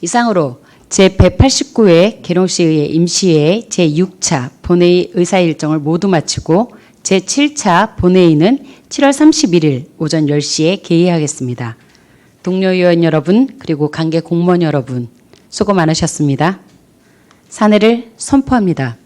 이상으로 제189회 계룡시의회 임시회의 제6차 본회의 의사일정을 모두 마치고 제7차 본회의는 7월 31일 오전 10시에 개의하겠습니다. 동료 의원 여러분 그리고 관계 공무원 여러분 수고 많으셨습니다. 사내를 선포합니다.